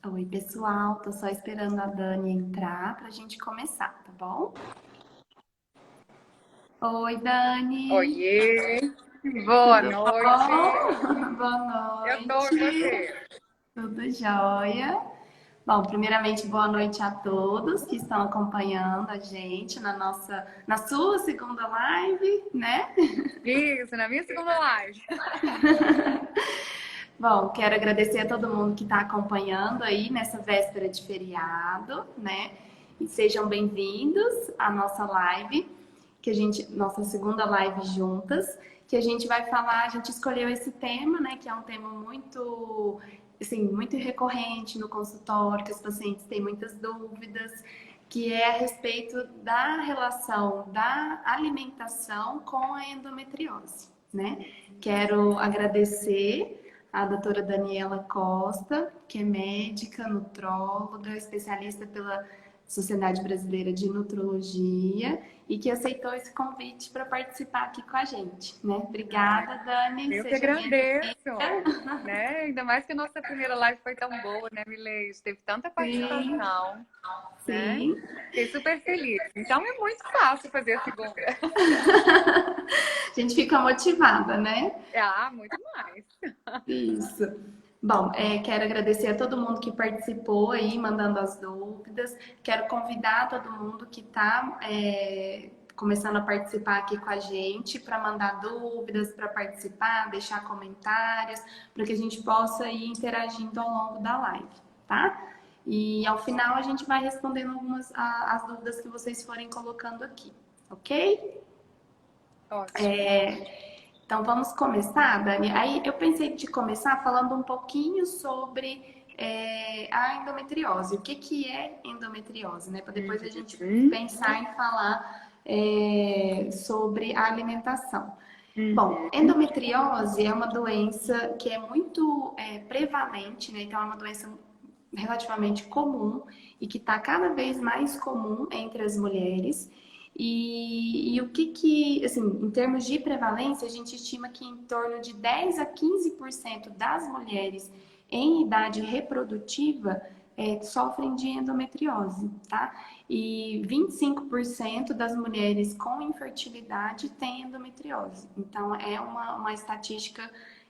Oi, pessoal. Tô só esperando a Dani entrar pra gente começar, tá bom? Oi, Dani. Oiê, boa Tudo noite. bom? Boa Eu tô e noite. você. Tudo jóia? Bom, primeiramente, boa noite a todos que estão acompanhando a gente na sua segunda live, né? Isso, na minha segunda live. Bom, quero agradecer a todo mundo que está acompanhando aí nessa véspera de feriado, né? E sejam bem-vindos à nossa live, nossa segunda live juntas, que a gente vai falar, a gente escolheu esse tema, né? Que é um tema muito, assim, muito recorrente no consultório, que os pacientes têm muitas dúvidas, que é a respeito da relação da alimentação com a endometriose, né? Quero agradecer a doutora Daniela Costa, que é médica, nutróloga, especialista pela Sociedade Brasileira de Nutrologia e que aceitou esse convite para participar aqui com a gente, né? Ai, Obrigada, Dani, eu que seja bem-vinda. agradeço, né? Ainda mais que a nossa primeira live foi tão boa, né, Milene? Teve tanta Sim, participação, né? sim. Fiquei super feliz. Então é muito fácil fazer a segunda. A gente fica motivada, né? Ah, muito mais. Isso. Bom, quero agradecer a todo mundo que participou aí, mandando as dúvidas. Quero convidar todo mundo que está começando a participar aqui com a gente para mandar dúvidas, para participar, deixar comentários, para que a gente possa ir interagindo ao longo da live, tá? E ao final a gente vai respondendo as dúvidas que vocês forem colocando aqui, ok? Ótimo. Então vamos começar, Dani. Aí eu pensei de começar falando um pouquinho sobre a endometriose. O que é endometriose, né? Para depois a gente Uhum, pensar em falar sobre a alimentação. Bom, uhum. endometriose é uma doença que é muito prevalente, né? Então é uma doença relativamente comum e que está cada vez mais comum entre as mulheres. E o que, assim, em termos de prevalência, a gente estima que em torno de 10 a 15% das mulheres em idade reprodutiva sofrem de endometriose, tá? E 25% das mulheres com infertilidade têm endometriose. Então, é uma estatística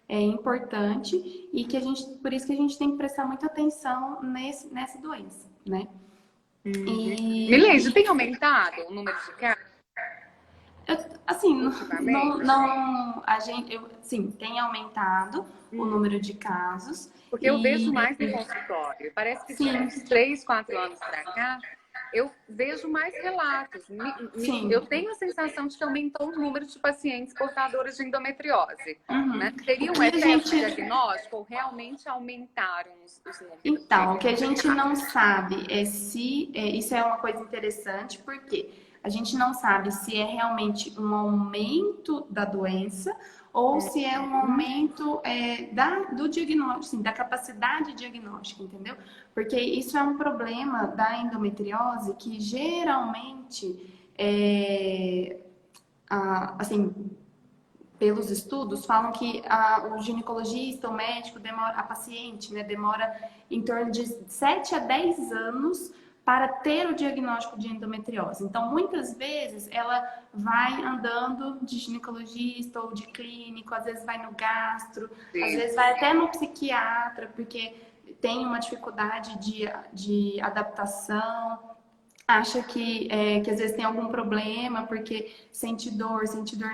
importante e que por isso que a gente tem que prestar muita atenção nessa doença, né? Uhum. Milene, E tem aumentado o número de casos assim, ultimamente? sim, tem aumentado o número de casos Porque eu vejo e mais no consultório. Parece que de sim, uns 3, 4 anos para cá, eu vejo mais relatos. Eu sim. tenho a sensação de que aumentou o número de pacientes portadores de endometriose. Né? Uhum. O Seria um que a excesso gente diagnóstico ou realmente aumentaram os números Então, o que a de gente casos? não sabe é se isso é uma coisa interessante, porque a gente não sabe se é realmente um aumento da doença ou se é um Uhum. aumento do diagnóstico, assim, da capacidade diagnóstica, entendeu? Porque isso é um problema da endometriose que geralmente, assim, pelos estudos, falam que o ginecologista, o médico, a paciente, né, demora em torno de 7 a 10 anos para ter o diagnóstico de endometriose. Então, muitas vezes, ela vai andando de ginecologista ou de clínico, às vezes vai no gastro, às Sim. vezes vai até no psiquiatra, porque tem uma dificuldade de adaptação, acha que às vezes tem algum problema porque sente dor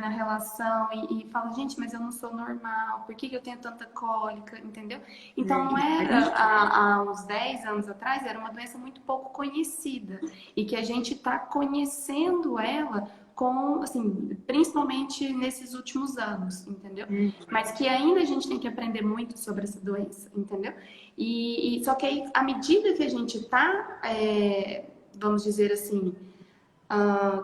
na relação e fala, gente, mas eu não sou normal, por que eu tenho tanta cólica, entendeu? Então não era Uhum. há uns 10 anos atrás, era uma doença muito pouco conhecida e que a gente está conhecendo ela com, assim, principalmente nesses últimos anos, entendeu? Mas que ainda a gente tem que aprender muito sobre essa doença, entendeu? Só que aí, à medida que a gente está vamos dizer assim,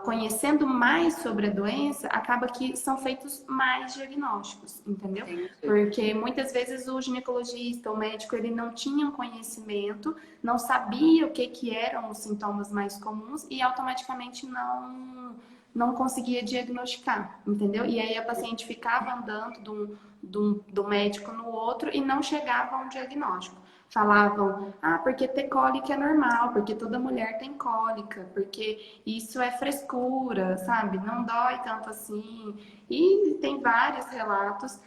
conhecendo mais sobre a doença, acaba que são feitos mais diagnósticos, entendeu? Entendi. Porque muitas vezes o ginecologista, o médico, ele não tinha conhecimento, não sabia o que eram os sintomas mais comuns e automaticamente não conseguia diagnosticar, entendeu? E aí a paciente ficava andando de um médico no outro e não chegava a um diagnóstico. falavam, ah, porque ter cólica é normal, porque toda mulher tem cólica, porque isso é frescura, sabe? Não dói tanto assim. E tem vários relatos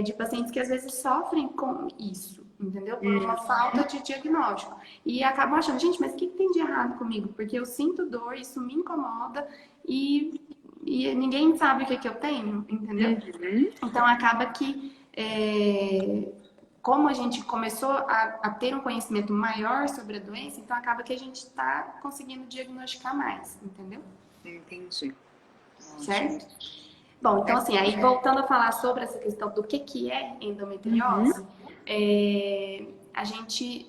de pacientes que às vezes sofrem com isso, entendeu? Por uma falta de diagnóstico. E acabam achando, gente, mas o que tem de errado comigo? Porque eu sinto dor, isso me incomoda e, e ninguém sabe o que eu tenho, entendeu? Então acaba que como a gente começou a ter um conhecimento maior sobre a doença, então acaba que a gente está conseguindo diagnosticar mais, entendeu? Entendi. Certo? Bom, então assim, aí voltando a falar sobre essa questão do que é endometriose, a gente,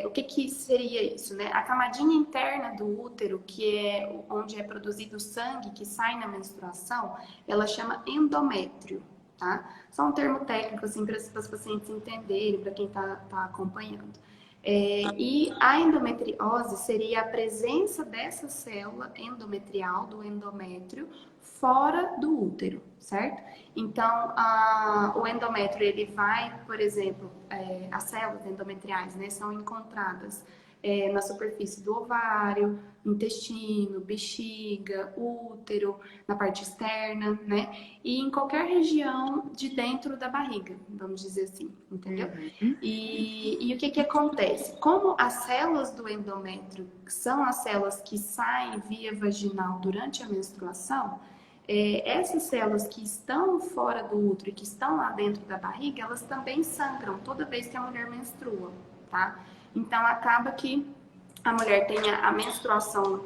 o que seria isso, né? A camadinha interna do útero, que é onde é produzido o sangue que sai na menstruação, ela chama endométrio, tá? Só um termo técnico, assim, para os pacientes entenderem, para quem tá acompanhando. E a endometriose seria a presença dessa célula endometrial, do endométrio, fora do útero, certo? Então, o endométrio, ele vai, por exemplo, as células endometriais, né, são encontradas na superfície do ovário, intestino, bexiga, útero, na parte externa, né? E em qualquer região de dentro da barriga, vamos dizer assim, entendeu? E o que acontece? Como as células do endométrio são as células que saem via vaginal durante a menstruação, essas células que estão fora do útero e que estão lá dentro da barriga, elas também sangram toda vez que a mulher menstrua, tá? Então acaba que a mulher tem a menstruação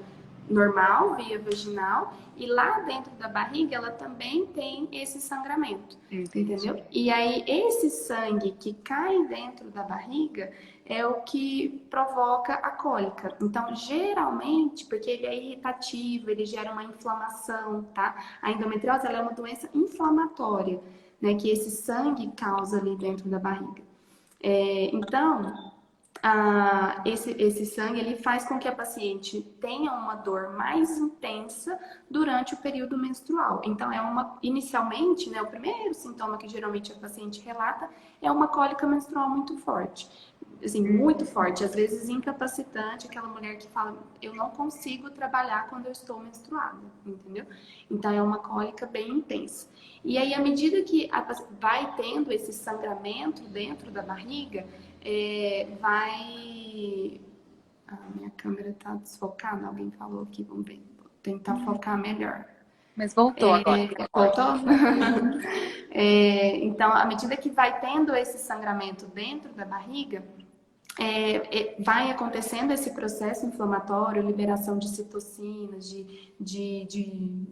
normal, via vaginal, e lá dentro da barriga ela também tem esse sangramento, entendeu? E aí esse sangue que cai dentro da barriga é o que provoca a cólica. Então, geralmente, porque ele é irritativo, ele gera uma inflamação, tá? A endometriose ela é uma doença inflamatória, né? Que esse sangue causa ali dentro da barriga. Então, esse sangue ele faz com que a paciente tenha uma dor mais intensa durante o período menstrual. Então, inicialmente, né, o primeiro sintoma que geralmente a paciente relata é uma cólica menstrual muito forte. Assim, muito forte, às vezes incapacitante, aquela mulher que fala, eu não consigo trabalhar quando eu estou menstruada, entendeu? Então, é uma cólica bem intensa. E aí, à medida que vai tendo esse sangramento dentro da barriga, vai... minha câmera tá desfocada, alguém falou aqui, vamos ver. Vou tentar focar melhor. Mas voltou agora. Voltou? Então, à medida que vai tendo esse sangramento dentro da barriga, vai acontecendo esse processo inflamatório, liberação de citocinas, de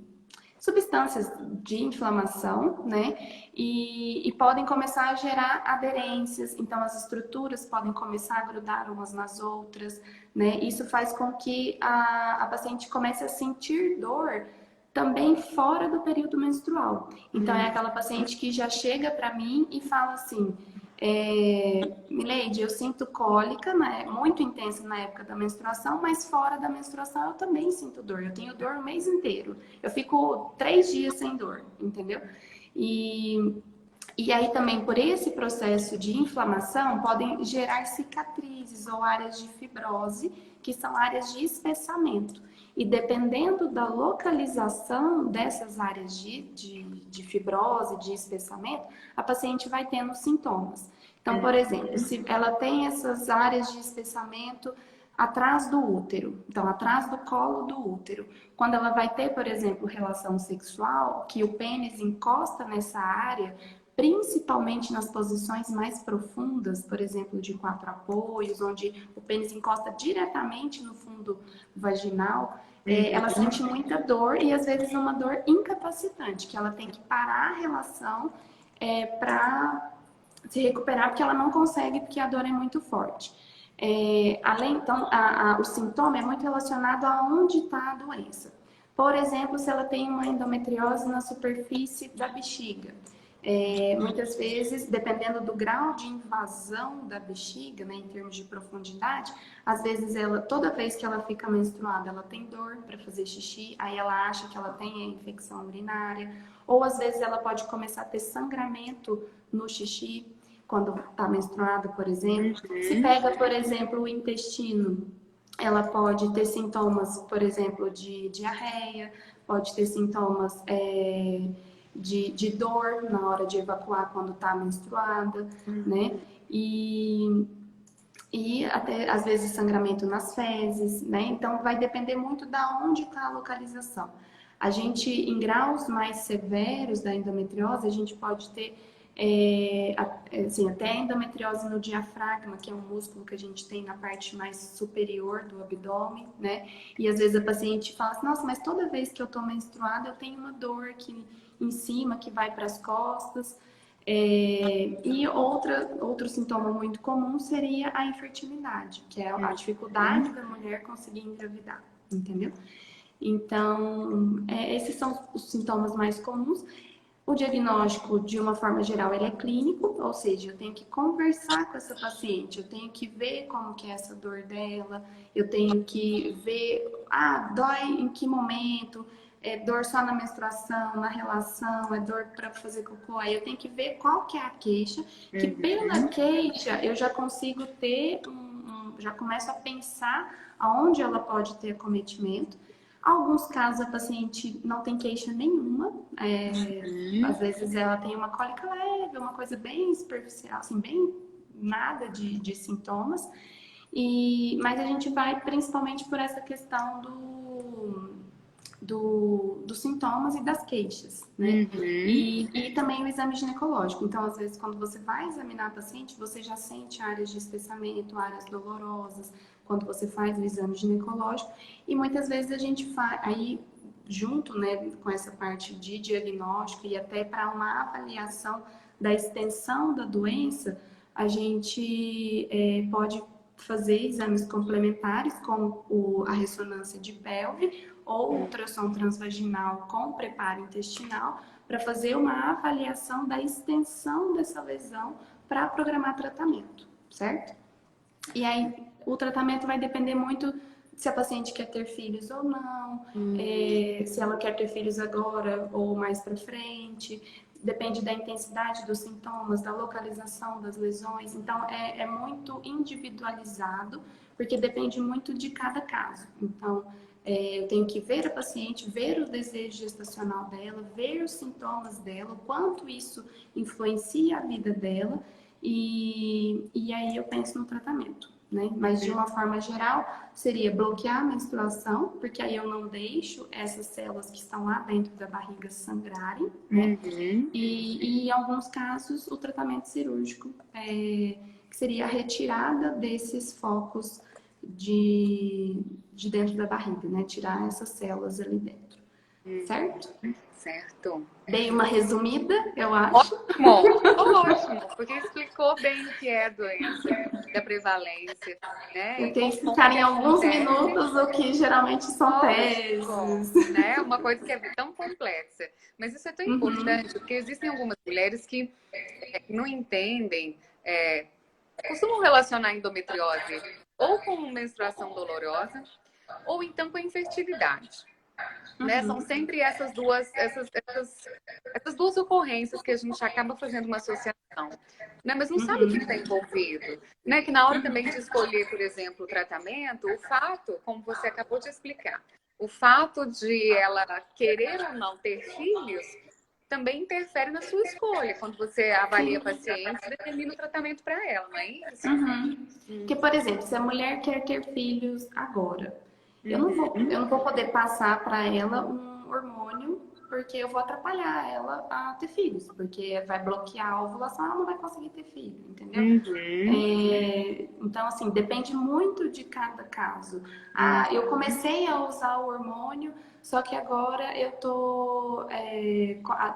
substâncias de inflamação, né? E podem começar a gerar aderências, então as estruturas podem começar a grudar umas nas outras, né? Isso faz com que a paciente comece a sentir dor também fora do período menstrual. Então é aquela paciente que já chega para mim e fala assim: Mileide, eu sinto cólica, né, muito intensa na época da menstruação, mas fora da menstruação eu também sinto dor. Eu tenho dor o mês inteiro. Eu fico 3 dias sem dor, entendeu? E aí também por esse processo de inflamação podem gerar cicatrizes ou áreas de fibrose, que são áreas de espessamento. E dependendo da localização dessas áreas de fibrose, de espessamento, a paciente vai tendo sintomas. Então, por exemplo, se ela tem essas áreas de espessamento atrás do útero, então atrás do colo do útero, quando ela vai ter, por exemplo, relação sexual, que o pênis encosta nessa área, principalmente nas posições mais profundas, por exemplo, de 4 apoios, onde o pênis encosta diretamente no fundo vaginal, ela sente muita dor e às vezes uma dor incapacitante, que ela tem que parar a relação para se recuperar, porque ela não consegue, porque a dor é muito forte. Então, o sintoma é muito relacionado a onde está a doença. Por exemplo, se ela tem uma endometriose na superfície da bexiga, muitas vezes, dependendo do grau de invasão da bexiga, né, em termos de profundidade, às vezes toda vez que ela fica menstruada, ela tem dor para fazer xixi, aí ela acha que ela tem a infecção urinária, ou às vezes ela pode começar a ter sangramento no xixi, quando está menstruada, por exemplo. Se pega, por exemplo, o intestino, ela pode ter sintomas, por exemplo, de diarreia, pode ter sintomas de dor na hora de evacuar quando está menstruada, né? E até às vezes sangramento nas fezes, né? Então vai depender muito da onde está a localização. A gente, em graus mais severos da endometriose, a gente pode ter assim, até endometriose no diafragma, que é um músculo que a gente tem na parte mais superior do abdômen, né? E às vezes a paciente fala assim, nossa, mas toda vez que eu tô menstruada, eu tenho uma dor aqui em cima que vai para as costas. E outro sintoma muito comum seria a infertilidade, que é a dificuldade da mulher conseguir engravidar, entendeu? Então, esses são os sintomas mais comuns. O diagnóstico, de uma forma geral, ele é clínico, ou seja, eu tenho que conversar com essa paciente, eu tenho que ver como que é essa dor dela, eu tenho que ver, dói em que momento, é dor só na menstruação, na relação, é dor para fazer cocô, aí eu tenho que ver qual que é a queixa, que pela queixa eu já consigo ter, já começo a pensar aonde ela pode ter acometimento. Alguns casos a paciente não tem queixa nenhuma, às vezes ela tem uma cólica leve, uma coisa bem superficial, assim, bem nada de sintomas, mas a gente vai principalmente por essa questão dos sintomas e das queixas, né? E também o exame ginecológico. Então, às vezes, quando você vai examinar a paciente, você já sente áreas de espessamento, áreas dolorosas, quando você faz o exame ginecológico. E muitas vezes a gente faz, aí, junto, né, com essa parte de diagnóstico e até para uma avaliação da extensão da doença, a gente pode fazer exames complementares, como a ressonância de pelve ou ultrassom transvaginal com preparo intestinal, para fazer uma avaliação da extensão dessa lesão para programar tratamento, certo? E aí, o tratamento vai depender muito se a paciente quer ter filhos ou não, se ela quer ter filhos agora ou mais para frente. Depende da intensidade dos sintomas, da localização das lesões. Então, é muito individualizado, porque depende muito de cada caso. Então, eu tenho que ver a paciente, ver o desejo gestacional dela, ver os sintomas dela, o quanto isso influencia a vida dela, e aí eu penso no tratamento, né? Mas de uma forma geral, seria bloquear a menstruação, porque aí eu não deixo essas células que estão lá dentro da barriga sangrarem, né? E em alguns casos, o tratamento cirúrgico, que seria a retirada desses focos de dentro da barriga, né? Tirar essas células ali dentro, certo? Certo. Dei uma resumida, eu acho. Ótimo, porque explicou bem o que é a doença, da prevalência, né? Eu tenho que explicar em alguns minutos o que geralmente são teses. Né? Uma coisa que é tão complexa. Mas isso é tão importante, porque existem algumas mulheres que não entendem, costumam relacionar a endometriose ou com menstruação dolorosa, ou então com a infertilidade. Né? São sempre essas duas ocorrências que a gente acaba fazendo uma associação, né? Mas não sabe o que está envolvido, né? Que na hora também de escolher, por exemplo, o tratamento, o fato, como você acabou de explicar, o fato de ela querer ou não ter filhos também interfere na sua escolha quando você avalia a paciente e determina o tratamento para ela, não é isso? Porque, por exemplo, se a mulher quer ter filhos agora, eu não vou poder passar para ela um hormônio, porque eu vou atrapalhar ela a ter filhos, porque vai bloquear a ovulação, ela não vai conseguir ter filho, entendeu? Então, assim, depende muito de cada caso. Eu comecei a usar o hormônio, só que agora eu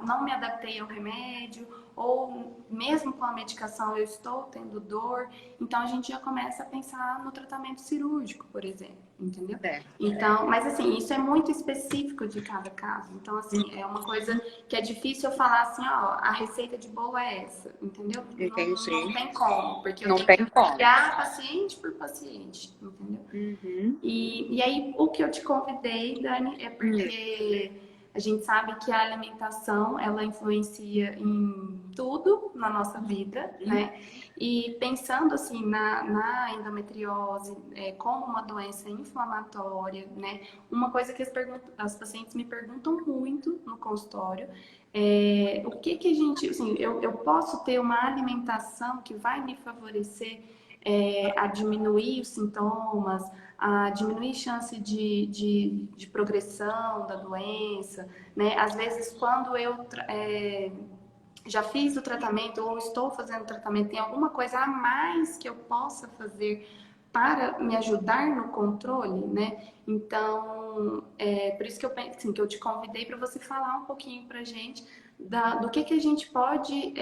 não me adaptei ao remédio, ou mesmo com a medicação eu estou tendo dor, então a gente já começa a pensar no tratamento cirúrgico, por exemplo, entendeu? Então, mas assim, isso é muito específico de cada caso. Então, assim, é uma coisa que é difícil eu falar assim, ó, a receita de bolo é essa, entendeu? Não tem como, porque eu tenho que olhar paciente por paciente, entendeu? E aí, o que eu te convidei, Dani, é porque A gente sabe que a alimentação, ela influencia em tudo na nossa vida, né? E pensando assim na endometriose como uma doença inflamatória, né? Uma coisa que as pacientes me perguntam muito no consultório o que que a gente, assim, eu posso ter uma alimentação que vai me favorecer a diminuir os sintomas, a diminuir chance de progressão da doença, né? Às vezes, quando eu já fiz o tratamento ou estou fazendo o tratamento, tem alguma coisa a mais que eu possa fazer para me ajudar no controle, né? Então, por isso que eu penso assim, que eu te convidei para você falar um pouquinho para a gente do que a gente pode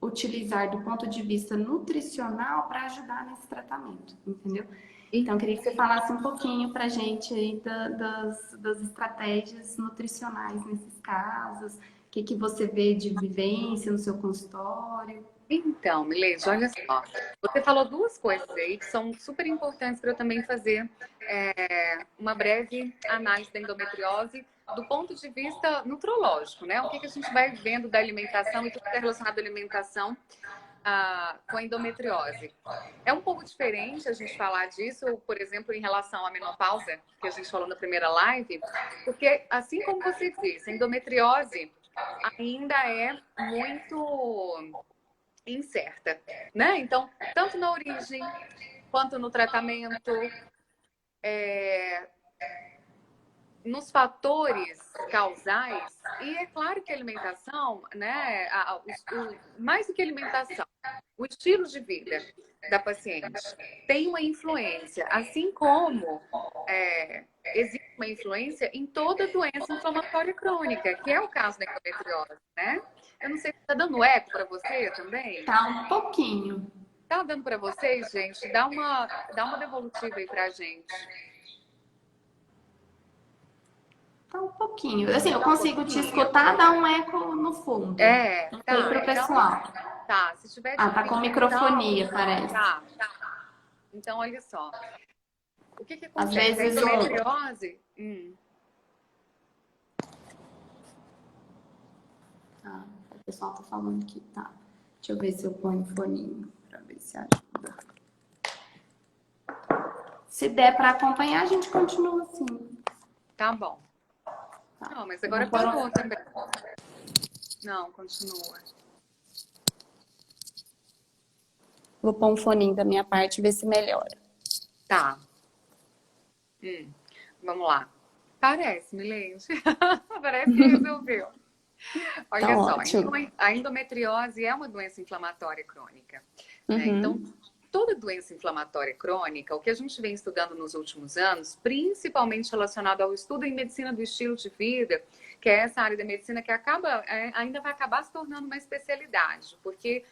utilizar do ponto de vista nutricional para ajudar nesse tratamento, entendeu? Então, eu queria que você falasse um pouquinho para a gente aí das estratégias nutricionais nesses casos, o que você vê de vivência no seu consultório. Então, Milene, olha só. Você falou duas coisas aí que são super importantes para eu também fazer uma breve análise da endometriose do ponto de vista nutrológico, né? O que a gente vai vendo da alimentação e tudo que é relacionado à alimentação com a endometriose. É um pouco diferente a gente falar disso, por exemplo, em relação à menopausa, que a gente falou na primeira live, porque, assim como você disse, a endometriose ainda é muito incerta, né? Então, tanto na origem quanto no tratamento, nos fatores causais, e é claro que a alimentação, né, mais do que alimentação, o estilo de vida da paciente tem uma influência, assim como existe uma influência em toda doença inflamatória crônica, que é o caso da endometriose, né? Eu não sei se está dando eco para você também. Tá um pouquinho. Tá dando para vocês, gente? Dá uma devolutiva aí pra gente. Tá um pouquinho. Assim, eu consigo te escutar, dar um eco no fundo. Não Tá. sei pro pessoal. Tá, se tiver Tá com microfonia, parece. Tá. Então, olha só. O que acontece? Às vezes a endometriose... Tá, o pessoal tá falando que tá. Deixa eu ver se eu ponho o foninho pra ver se ajuda. Se der pra acompanhar, a gente continua assim. Tá bom. Tá. Não, mas agora parou também. Não, continua. Vou pôr um foninho da minha parte e ver se melhora. Tá. Vamos lá. Parece, Milene. Parece que resolveu. Olha Tá só, ótimo. então, a endometriose é uma doença inflamatória crônica. Uhum. Né? Então, toda doença inflamatória crônica, o que a gente vem estudando nos últimos anos, principalmente relacionado ao estudo em medicina do estilo de vida, que é essa área da medicina que ainda vai acabar se tornando uma especialidade, porque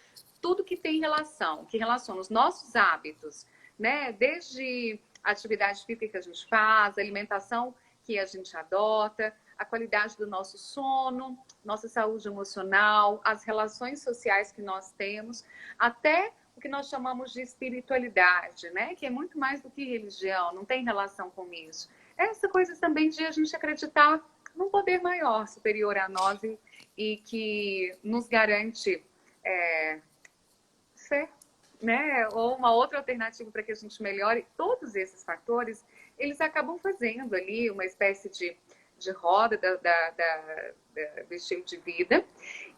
tudo que tem relação, que relaciona os nossos hábitos, né? Desde a atividade física que a gente faz, a alimentação que a gente adota, a qualidade do nosso sono, nossa saúde emocional, as relações sociais que nós temos, até o que nós chamamos de espiritualidade, né? Que é muito mais do que religião, não tem relação com isso. Essa coisa também de a gente acreditar num poder maior, superior a nós e que nos garante fé, né? Ou uma outra alternativa para que a gente melhore. Todos esses fatores, eles acabam fazendo ali uma espécie de roda do estilo de vida,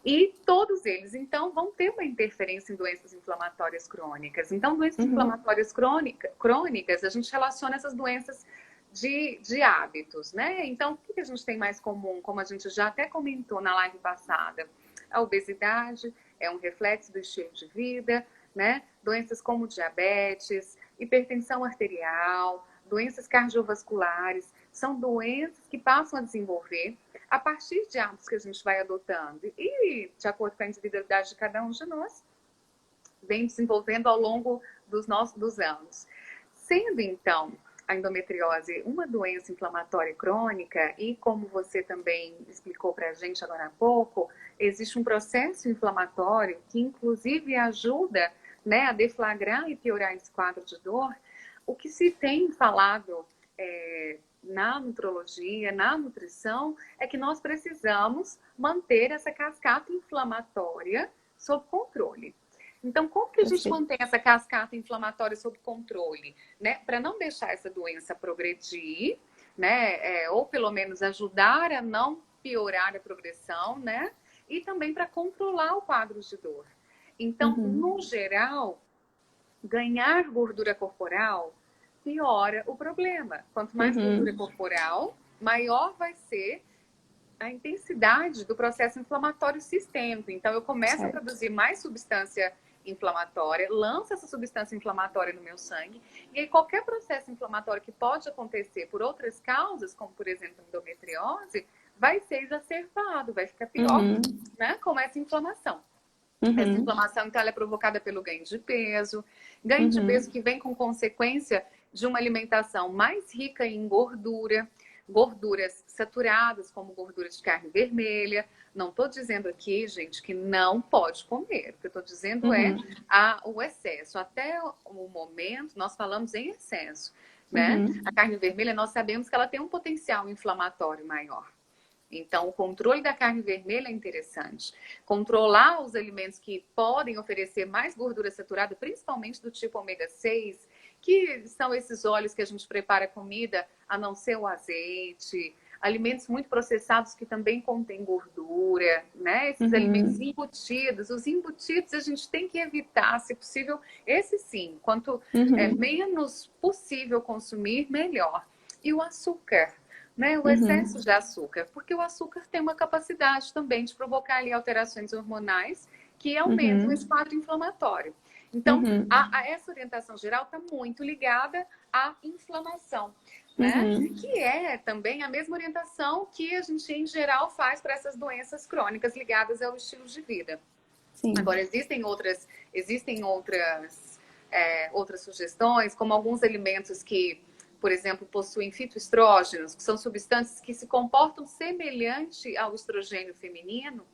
e todos eles, então, vão ter uma interferência em doenças inflamatórias crônicas. Então, doenças inflamatórias crônicas, a gente relaciona essas doenças de hábitos, né? Então, o que a gente tem mais comum, como a gente já até comentou na live passada? A obesidade é um reflexo do estilo de vida, né? Doenças como diabetes, hipertensão arterial, doenças cardiovasculares, são doenças que passam a desenvolver a partir de hábitos que a gente vai adotando. E, de acordo com a individualidade de cada um de nós, vem desenvolvendo ao longo dos anos. Sendo, então, a endometriose uma doença inflamatória crônica, e como você também explicou para a gente agora há pouco, existe um processo inflamatório que, inclusive, ajuda, né, a deflagrar e piorar esse quadro de dor. O que se tem falado na nutrologia, na nutrição, é que nós precisamos manter essa cascata inflamatória sob controle. Então, como que a gente mantém essa cascata inflamatória sob controle, né? Para não deixar essa doença progredir, né? Ou pelo menos ajudar a não piorar a progressão, né? E também para controlar o quadro de dor. Então, no geral, ganhar gordura corporal piora o problema. Quanto mais gordura corporal, maior vai ser a intensidade do processo inflamatório sistêmico. Então, eu começo a produzir mais substância inflamatória, lanço essa substância inflamatória no meu sangue, e aí qualquer processo inflamatório que pode acontecer por outras causas, como por exemplo endometriose, vai ser exacerbado, vai ficar pior, né, com essa inflamação. Essa inflamação, então, ela é provocada pelo ganho de peso que vem com consequência de uma alimentação mais rica em gordura, gorduras saturadas, como gordura de carne vermelha. Não estou dizendo aqui, gente, que não pode comer. O que eu estou dizendo é o excesso. Até o momento, nós falamos em excesso, né? A carne vermelha, nós sabemos que ela tem um potencial inflamatório maior. Então, o controle da carne vermelha é interessante. Controlar os alimentos que podem oferecer mais gordura saturada, principalmente do tipo ômega 6, que são esses óleos que a gente prepara comida, a não ser o azeite, alimentos muito processados que também contêm gordura, né? Esses alimentos embutidos. Os embutidos a gente tem que evitar, se possível, esse sim. Quanto menos possível consumir, melhor. E o açúcar, né? O excesso de açúcar, porque o açúcar tem uma capacidade também de provocar ali alterações hormonais que aumentam esse quadro inflamatório. Então, essa orientação geral está muito ligada à inflamação, né? Que é também a mesma orientação que a gente, em geral, faz para essas doenças crônicas ligadas ao estilo de vida. Sim. Agora, existem outras sugestões, como alguns alimentos que, por exemplo, possuem fitoestrógenos, que são substâncias que se comportam semelhante ao estrogênio feminino,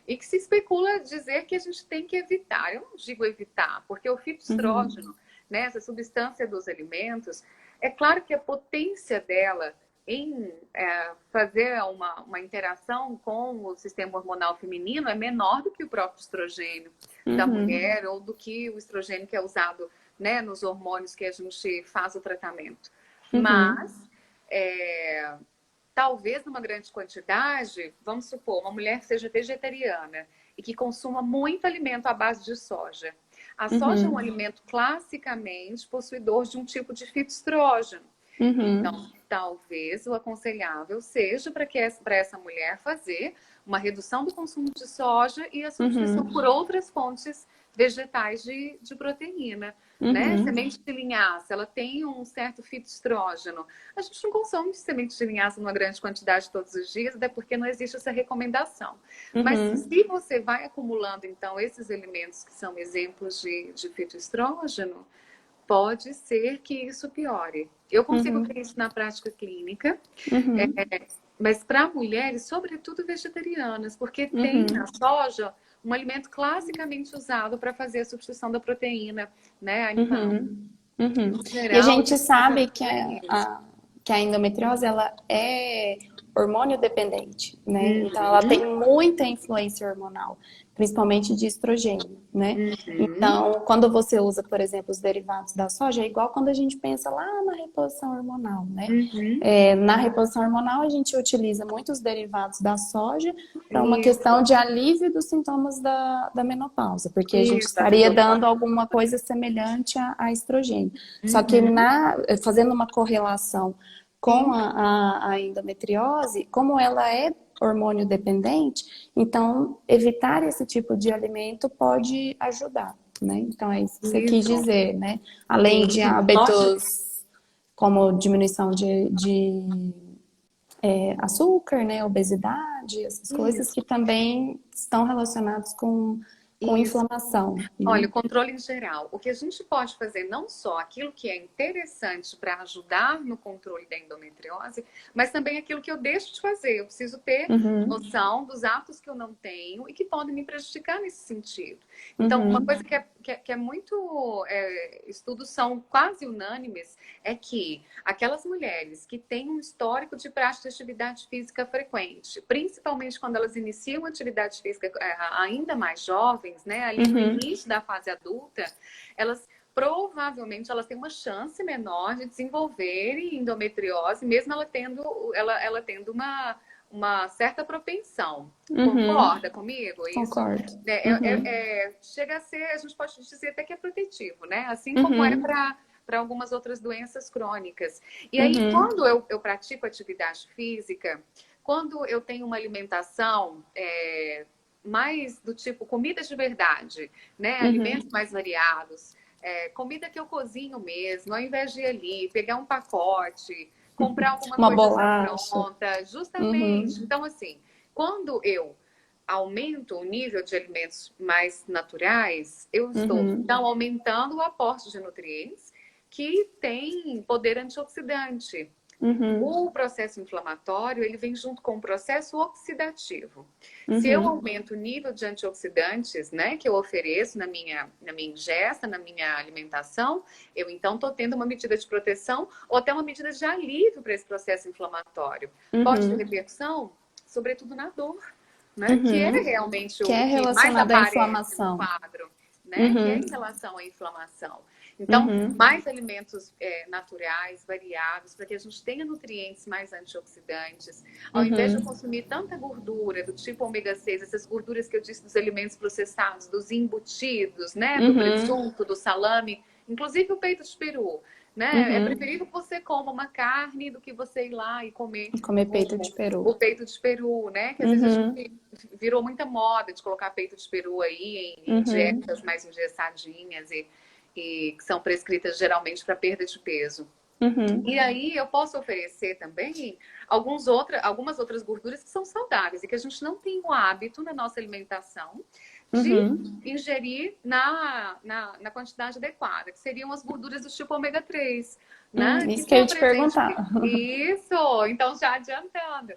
e que se especula dizer que a gente tem que evitar. Eu não digo evitar, porque o fitoestrógeno, né, essa substância dos alimentos, é claro que a potência dela em fazer uma interação com o sistema hormonal feminino é menor do que o próprio estrogênio da mulher, ou do que o estrogênio que é usado, né, nos hormônios que a gente faz o tratamento. Mas talvez numa grande quantidade, vamos supor, uma mulher que seja vegetariana e que consuma muito alimento à base de soja. A soja é um alimento classicamente possuidor de um tipo de fitoestrógeno. Então, talvez o aconselhável seja para essa mulher fazer uma redução do consumo de soja e a substituição por outras fontes vegetais de proteína. Né? Semente de linhaça, ela tem um certo fitoestrógeno. A gente não consome semente de linhaça numa grande quantidade todos os dias, até porque não existe essa recomendação. Mas se você vai acumulando, então, esses alimentos que são exemplos de fitoestrógeno, pode ser que isso piore. Eu consigo ver isso na prática clínica, mas para mulheres, sobretudo vegetarianas, porque tem na soja um alimento classicamente usado para fazer a substituição da proteína, né, animal. Geral, e a gente sabe que a endometriose, ela é hormônio dependente, né? Então, ela tem muita influência hormonal, principalmente de estrogênio, né? Então, quando você usa, por exemplo, os derivados da soja, é igual quando a gente pensa lá na reposição hormonal, né? Na reposição hormonal, a gente utiliza muitos derivados da soja para uma questão de alívio dos sintomas da menopausa, porque a gente estaria dando alguma coisa semelhante a estrogênio. Só que fazendo uma correlação com a endometriose, como ela é hormônio dependente, então evitar esse tipo de alimento pode ajudar, né? Então é isso que você quis dizer, né? Além de hábitos como diminuição de açúcar, né? Obesidade, essas coisas que também estão relacionadas com com Isso. inflamação. Olha, o controle em geral. O que a gente pode fazer, não só aquilo que é interessante para ajudar no controle da endometriose, mas também aquilo que eu deixo de fazer. Eu preciso ter noção dos atos que eu não tenho e que podem me prejudicar nesse sentido. Então, uma coisa que é muito... estudos são quase unânimes, é que aquelas mulheres que têm um histórico de prática de atividade física frequente, principalmente quando elas iniciam atividade física ainda mais jovens, né, ali no início da fase adulta, elas provavelmente elas têm uma chance menor de desenvolverem endometriose, mesmo ela tendo uma certa propensão. Concorda comigo? Concordo. Isso chega a ser, a gente pode dizer até que é protetivo, né? Assim como é para algumas outras doenças crônicas. E aí, quando eu pratico atividade física, quando eu tenho uma alimentação mais do tipo comida de verdade, né? Alimentos mais variados, comida que eu cozinho mesmo, ao invés de ir ali, pegar um pacote, comprar alguma uma coisa bolacha. pronta, justamente. Então, assim, quando eu aumento o nível de alimentos mais naturais, eu estou então aumentando o aporte de nutrientes que tem poder antioxidante. O processo inflamatório, ele vem junto com o processo oxidativo. Se eu aumento o nível de antioxidantes, né, que eu ofereço na minha ingesta, na minha alimentação, eu então estou tendo uma medida de proteção ou até uma medida de alívio para esse processo inflamatório. Pode ter repercussão, sobretudo na dor, né, que é realmente o que mais aparece no quadro, né, que é em relação à inflamação. Então, mais alimentos naturais, variados, para que a gente tenha nutrientes mais antioxidantes. Ao invés de eu consumir tanta gordura, do tipo ômega 6, essas gorduras que eu disse dos alimentos processados, dos embutidos, né? Do presunto, do salame, inclusive o peito de peru. Né? É preferível que você coma uma carne do que você ir lá e comer peito de peru. O peito de peru, né? Que às vezes a gente virou muita moda de colocar peito de peru aí em dietas mais engessadinhas e que são prescritas geralmente para perda de peso. E aí eu posso oferecer também algumas outras gorduras que são saudáveis e que a gente não tem o hábito na nossa alimentação de ingerir na quantidade adequada, que seriam as gorduras do tipo ômega 3. Né? Isso que eu ia te perguntar. Isso! Então, já adiantando.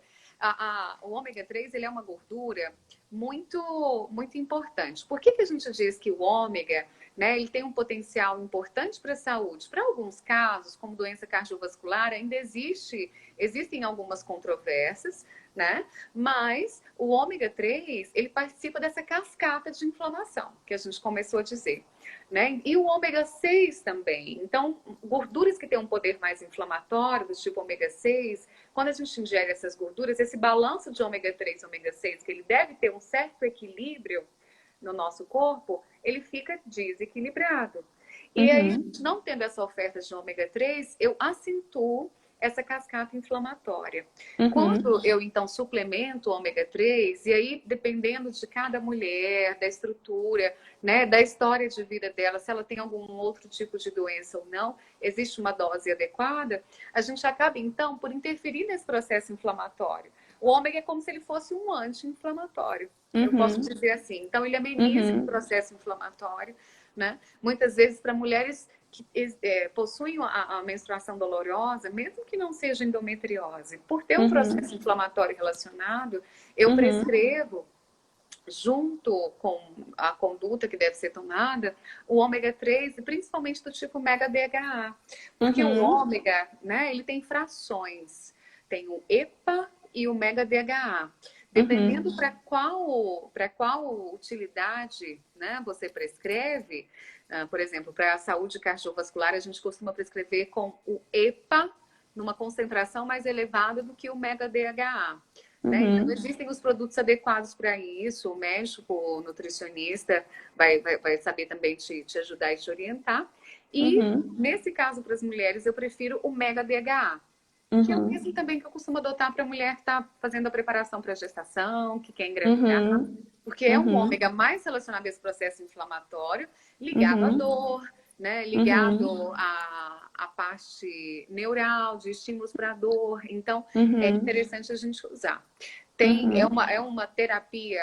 O ômega 3 ele é uma gordura muito, muito importante. Por que a gente diz que o ômega, né, ele tem um potencial importante para a saúde? Para alguns casos, como doença cardiovascular, ainda existem algumas controvérsias, né? Mas o ômega 3, ele participa dessa cascata de inflamação, que a gente começou a dizer. Né? E o ômega 6 também. Então, gorduras que têm um poder mais inflamatório, do tipo ômega 6, quando a gente ingere essas gorduras, esse balanço de ômega 3 e ômega 6, que ele deve ter um certo equilíbrio no nosso corpo, ele fica desequilibrado. E aí, não tendo essa oferta de ômega 3, eu acentuo essa cascata inflamatória. Quando eu, então, suplemento o ômega 3, e aí, dependendo de cada mulher, da estrutura, né, da história de vida dela, se ela tem algum outro tipo de doença ou não, existe uma dose adequada, a gente acaba, então, por interferir nesse processo inflamatório. O ômega é como se ele fosse um anti-inflamatório. Eu posso dizer assim. Então, ele ameniza o processo inflamatório, né? Muitas vezes, para mulheres que possuem a menstruação dolorosa, mesmo que não seja endometriose, por ter um processo inflamatório relacionado, eu prescrevo, junto com a conduta que deve ser tomada, o ômega 3, principalmente do tipo mega DHA. Porque o ômega, né, ele tem frações. Tem o EPA e o mega DHA. Dependendo para qual utilidade, né, você prescreve, por exemplo, para a saúde cardiovascular, a gente costuma prescrever com o EPA numa concentração mais elevada do que o mega DHA. Né? Então, existem os produtos adequados para isso. O médico, o nutricionista vai saber também te ajudar e te orientar. E, nesse caso, para as mulheres, eu prefiro o mega DHA. Que é o mesmo também que eu costumo adotar para a mulher que está fazendo a preparação para a gestação, que quer engravidar, porque é um ômega mais relacionado a esse processo inflamatório, ligado à dor, né? Ligado à parte neural, de estímulos para a dor. Então, é interessante a gente usar. Tem, Uhum. é uma terapia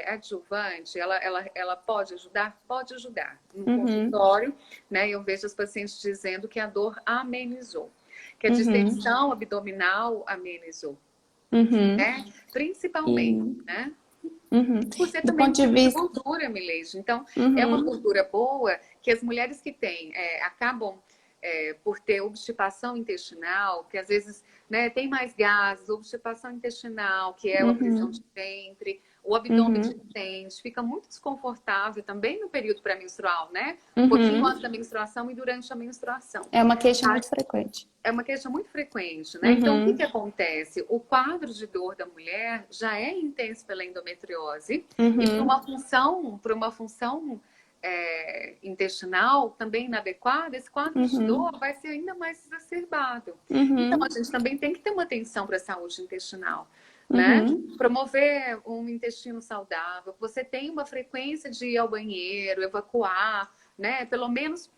adjuvante, ela pode ajudar? Pode ajudar. No Uhum. consultório, né, eu vejo os pacientes dizendo que a dor amenizou, que a Uhum. distensão abdominal amenizou, Uhum. né? Principalmente, E, né? uhum. Por ser Do também ponto um de tipo de vista. gordura, Milene. Então, é uma Uhum. gordura boa que as mulheres que têm acabam por ter obstipação intestinal, que às vezes né, tem mais gases, obstipação intestinal, que é a prisão de Uhum. ventre, o abdômen Uhum. distende, fica muito desconfortável também no período pré-menstrual, né? Um pouquinho antes da Uhum. menstruação e durante a menstruação. É uma queixa muito frequente. É uma queixa muito frequente, né? Então, o que que Uhum. acontece? O quadro de dor da mulher já é intenso pela endometriose e Uhum. para uma função intestinal também inadequada, esse quadro de dor Uhum. vai ser ainda mais exacerbado. Então, a Uhum. gente também tem que ter uma atenção para a saúde intestinal, né? Uhum. Promover um intestino saudável, que você tenha uma frequência de ir ao banheiro, evacuar, né? Pelo menos,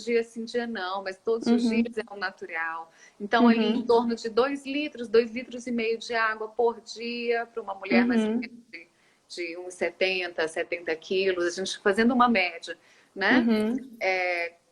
dia sim, dia não, mas todos os dias é Uhum. o natural. Então, ali em Uhum. torno de 2 litros e meio de água por dia para uma mulher mais ou menos Uhum. de uns 70 quilos, a gente fazendo uma média, né? Uhum.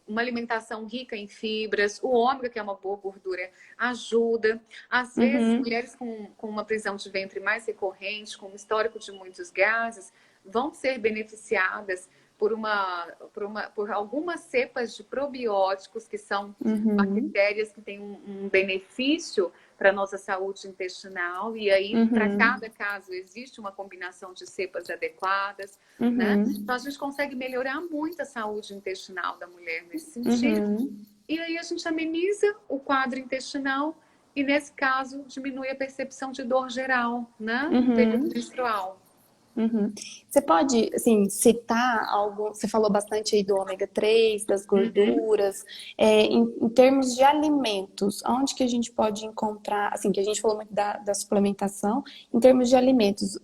Uma alimentação rica em fibras, o ômega, que é uma boa gordura, ajuda. Às vezes, Uhum. mulheres com uma prisão de ventre mais recorrente, com um histórico de muitos gases, vão ser beneficiadas por algumas cepas de probióticos, que são Uhum. bactérias que têm um benefício para a nossa saúde intestinal, e aí, para Uhum. cada caso, existe uma combinação de cepas adequadas, né? Uhum. Então, a gente consegue melhorar muito a saúde intestinal da mulher nesse sentido, Uhum. e aí a gente ameniza o quadro intestinal e, nesse caso, diminui a percepção de dor geral, né? No período Uhum. menstrual. Uhum. Você pode, assim, citar algo, você falou bastante aí do ômega 3 das Uhum. gorduras, em termos de alimentos, onde que a gente pode encontrar, assim, que a gente falou muito da suplementação, em termos de alimentos,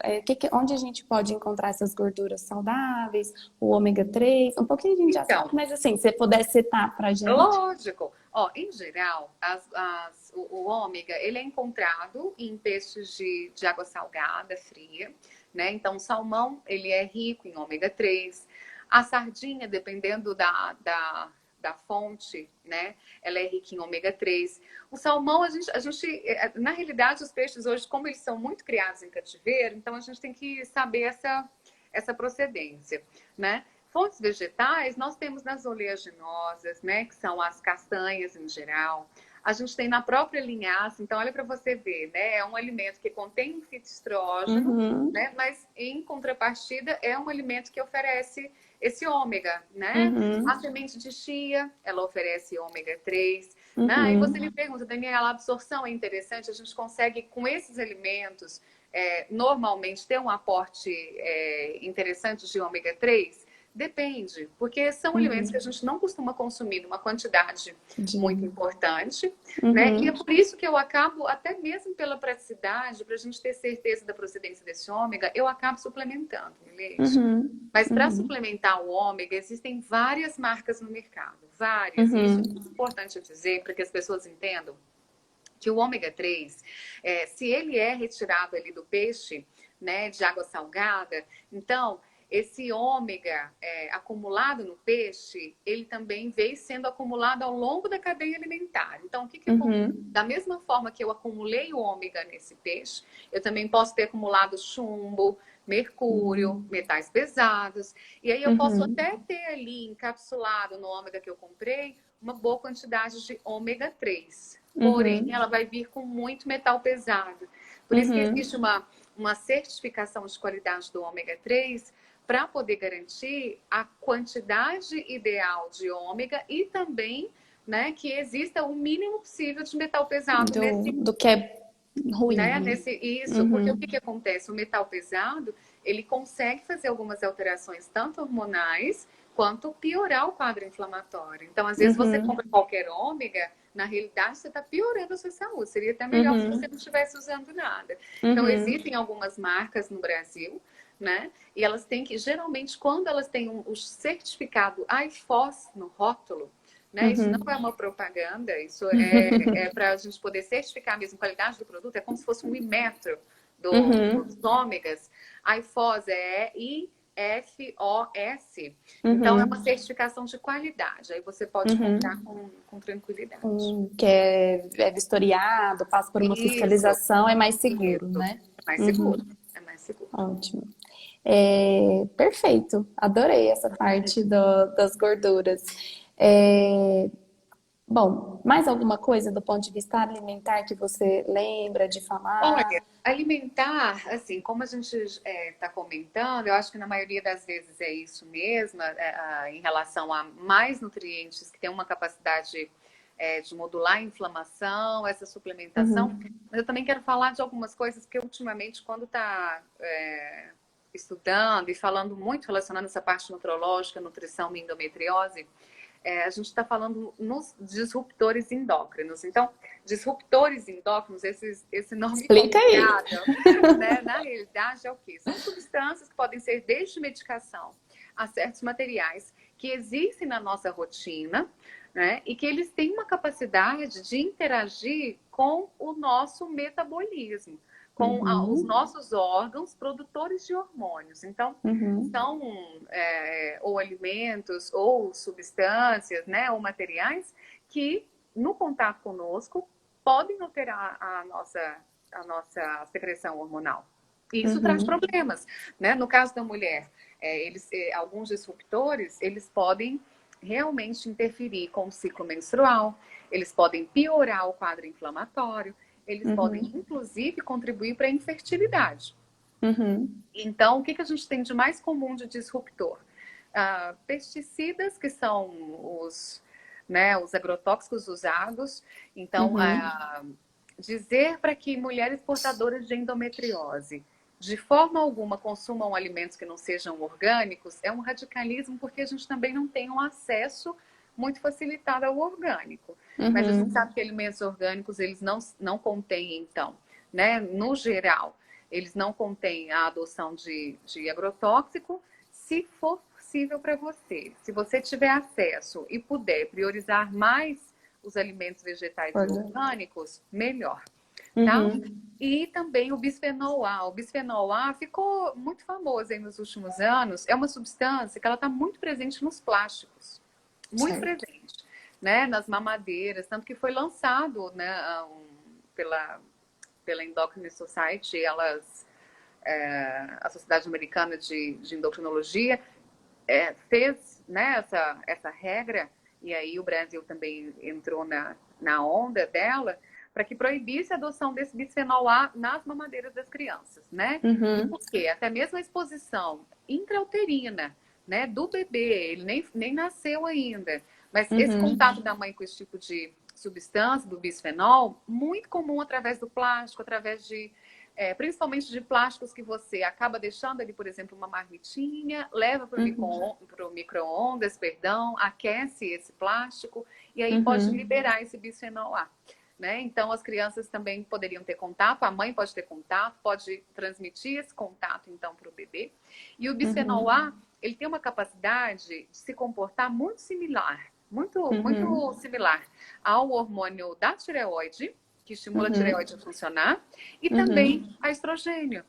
onde a gente pode encontrar essas gorduras saudáveis, o ômega 3 um pouquinho a gente já sabe, Então, mas assim, se você puder citar pra gente. lógico. Ó, em geral, o ômega, ele é encontrado em peixes de água salgada, fria, né? Então, o salmão, ele é rico em ômega 3. A sardinha, dependendo da fonte, né? Ela é rica em ômega 3. O salmão, na realidade, os peixes hoje, como eles são muito criados em cativeiro, então a gente tem que saber essa procedência, né? Fontes vegetais, nós temos nas oleaginosas, né, que são as castanhas em geral. A gente tem na própria linhaça, então olha para você ver, né, é um alimento que contém um fitoestrógeno, Uhum, né, mas em contrapartida é um alimento que oferece esse ômega, né? A uhum, semente de chia, ela oferece ômega 3, né? E você me uhum, pergunta, Daniela, a absorção é interessante? A gente consegue, com esses alimentos, normalmente ter um aporte interessante de ômega 3? Depende, porque são alimentos que a uhum. gente não costuma consumir numa quantidade muito De, importante, né? E é uhum, por isso que eu acabo, até mesmo pela praticidade, para a gente ter certeza da procedência desse ômega, eu acabo suplementando, Milete. uhum, Mas para uhum, suplementar o ômega, existem várias marcas no mercado, várias. E isso é uhum, muito importante dizer para que as pessoas entendam que o ômega 3, se ele é retirado ali do peixe, né, de água salgada, então esse ômega acumulado no peixe, ele também vem sendo acumulado ao longo da cadeia alimentar. Então, o que que acontece? uhum, Da mesma forma que eu acumulei o ômega nesse peixe, eu também posso ter acumulado chumbo, mercúrio, uhum, metais pesados. E aí eu posso uhum, até ter ali encapsulado no ômega que eu comprei uma boa quantidade de ômega 3. Porém, uhum, ela vai vir com muito metal pesado. Por isso que existe uhum, uma certificação de qualidade do ômega 3 para poder garantir a quantidade ideal de ômega e também, né, que exista o mínimo possível de metal pesado do que é né, ruim. nesse isso, porque o que que Uhum, acontece? O metal pesado, ele consegue fazer algumas alterações, tanto hormonais, quanto piorar o quadro inflamatório. Então, às vezes, você compra uhum, qualquer ômega, na realidade, você está piorando a sua saúde. Seria até melhor se você uhum, não estivesse usando nada. Então, uhum, existem algumas marcas no Brasil, né? E elas têm que, geralmente, quando elas têm o certificado IFOS no rótulo, né? Isso não é uhum. uma propaganda, isso é para a gente poder certificar mesmo a qualidade do produto, é como se fosse um Inmetro, dos ômegas. A IFOS é IFOS. Então, é uma certificação de qualidade. Aí você pode comprar com tranquilidade. Que é vistoriado, passa por uma fiscalização, é mais seguro, isso. né? Mais seguro. É mais seguro. Ótimo. Perfeito. Adorei essa parte das gorduras. Bom, mais alguma coisa do ponto de vista alimentar que você lembra de falar? Olha, alimentar, assim, como a gente está comentando, eu acho que na maioria das vezes é isso mesmo, em relação a mais nutrientes que têm uma capacidade de modular a inflamação, essa suplementação. Mas eu também quero falar de algumas coisas que ultimamente, quando está estudando e falando muito relacionando essa parte nutrológica, nutrição e endometriose, a gente está falando nos disruptores endócrinos. Então, disruptores endócrinos, esse nome Explica complicado, né? Na realidade é o quê? São substâncias que podem ser desde medicação a certos materiais que existem na nossa rotina, né? E que eles têm uma capacidade de interagir com o nosso metabolismo, com os nossos órgãos produtores de hormônios. Então, são ou alimentos, ou substâncias, né, ou materiais que, no contato conosco, podem alterar a nossa secreção hormonal. E isso traz problemas, né? No caso da mulher, alguns disruptores, eles podem realmente interferir com o ciclo menstrual, eles podem piorar o quadro inflamatório, eles podem, inclusive, contribuir para a infertilidade. Então, o que a gente tem de mais comum de disruptor? Pesticidas, que são os agrotóxicos usados. Então, dizer para que mulheres portadoras de endometriose, de forma alguma, consumam alimentos que não sejam orgânicos, é um radicalismo, porque a gente também não tem um acesso muito facilitado ao orgânico. Mas a gente sabe que alimentos orgânicos, eles não contêm, então, né, no geral, eles não contêm a adoção de agrotóxico, se for possível para você. Se você tiver acesso e puder priorizar mais os alimentos vegetais e orgânicos, melhor. Tá? E também o bisfenol A. O bisfenol A ficou muito famoso aí nos últimos anos. É uma substância que ela está muito presente nos plásticos. Muito presente, né? Nas mamadeiras. Tanto que foi lançado, né, pela Endocrine Society, a Sociedade Americana de Endocrinologia, fez, né, essa regra, e aí o Brasil também entrou na onda dela, para que proibisse a adoção desse bisfenol A nas mamadeiras das crianças, né? Porque até mesmo a exposição intrauterina, né, do bebê, ele nem nasceu ainda, mas esse contato da mãe com esse tipo de substância, do bisfenol, muito comum através do plástico, através de principalmente de plásticos que você acaba deixando ali, por exemplo, uma marmitinha, leva para o micro-ondas, aquece esse plástico e aí pode liberar esse bisfenol A. Né? Então, as crianças também poderiam ter contato, a mãe pode ter contato, pode transmitir esse contato, então, para o bebê. E o bisfenol A, ele tem uma capacidade de se comportar muito similar, muito similar ao hormônio da tireoide, que estimula a tireoide a funcionar, e também a estrogênio,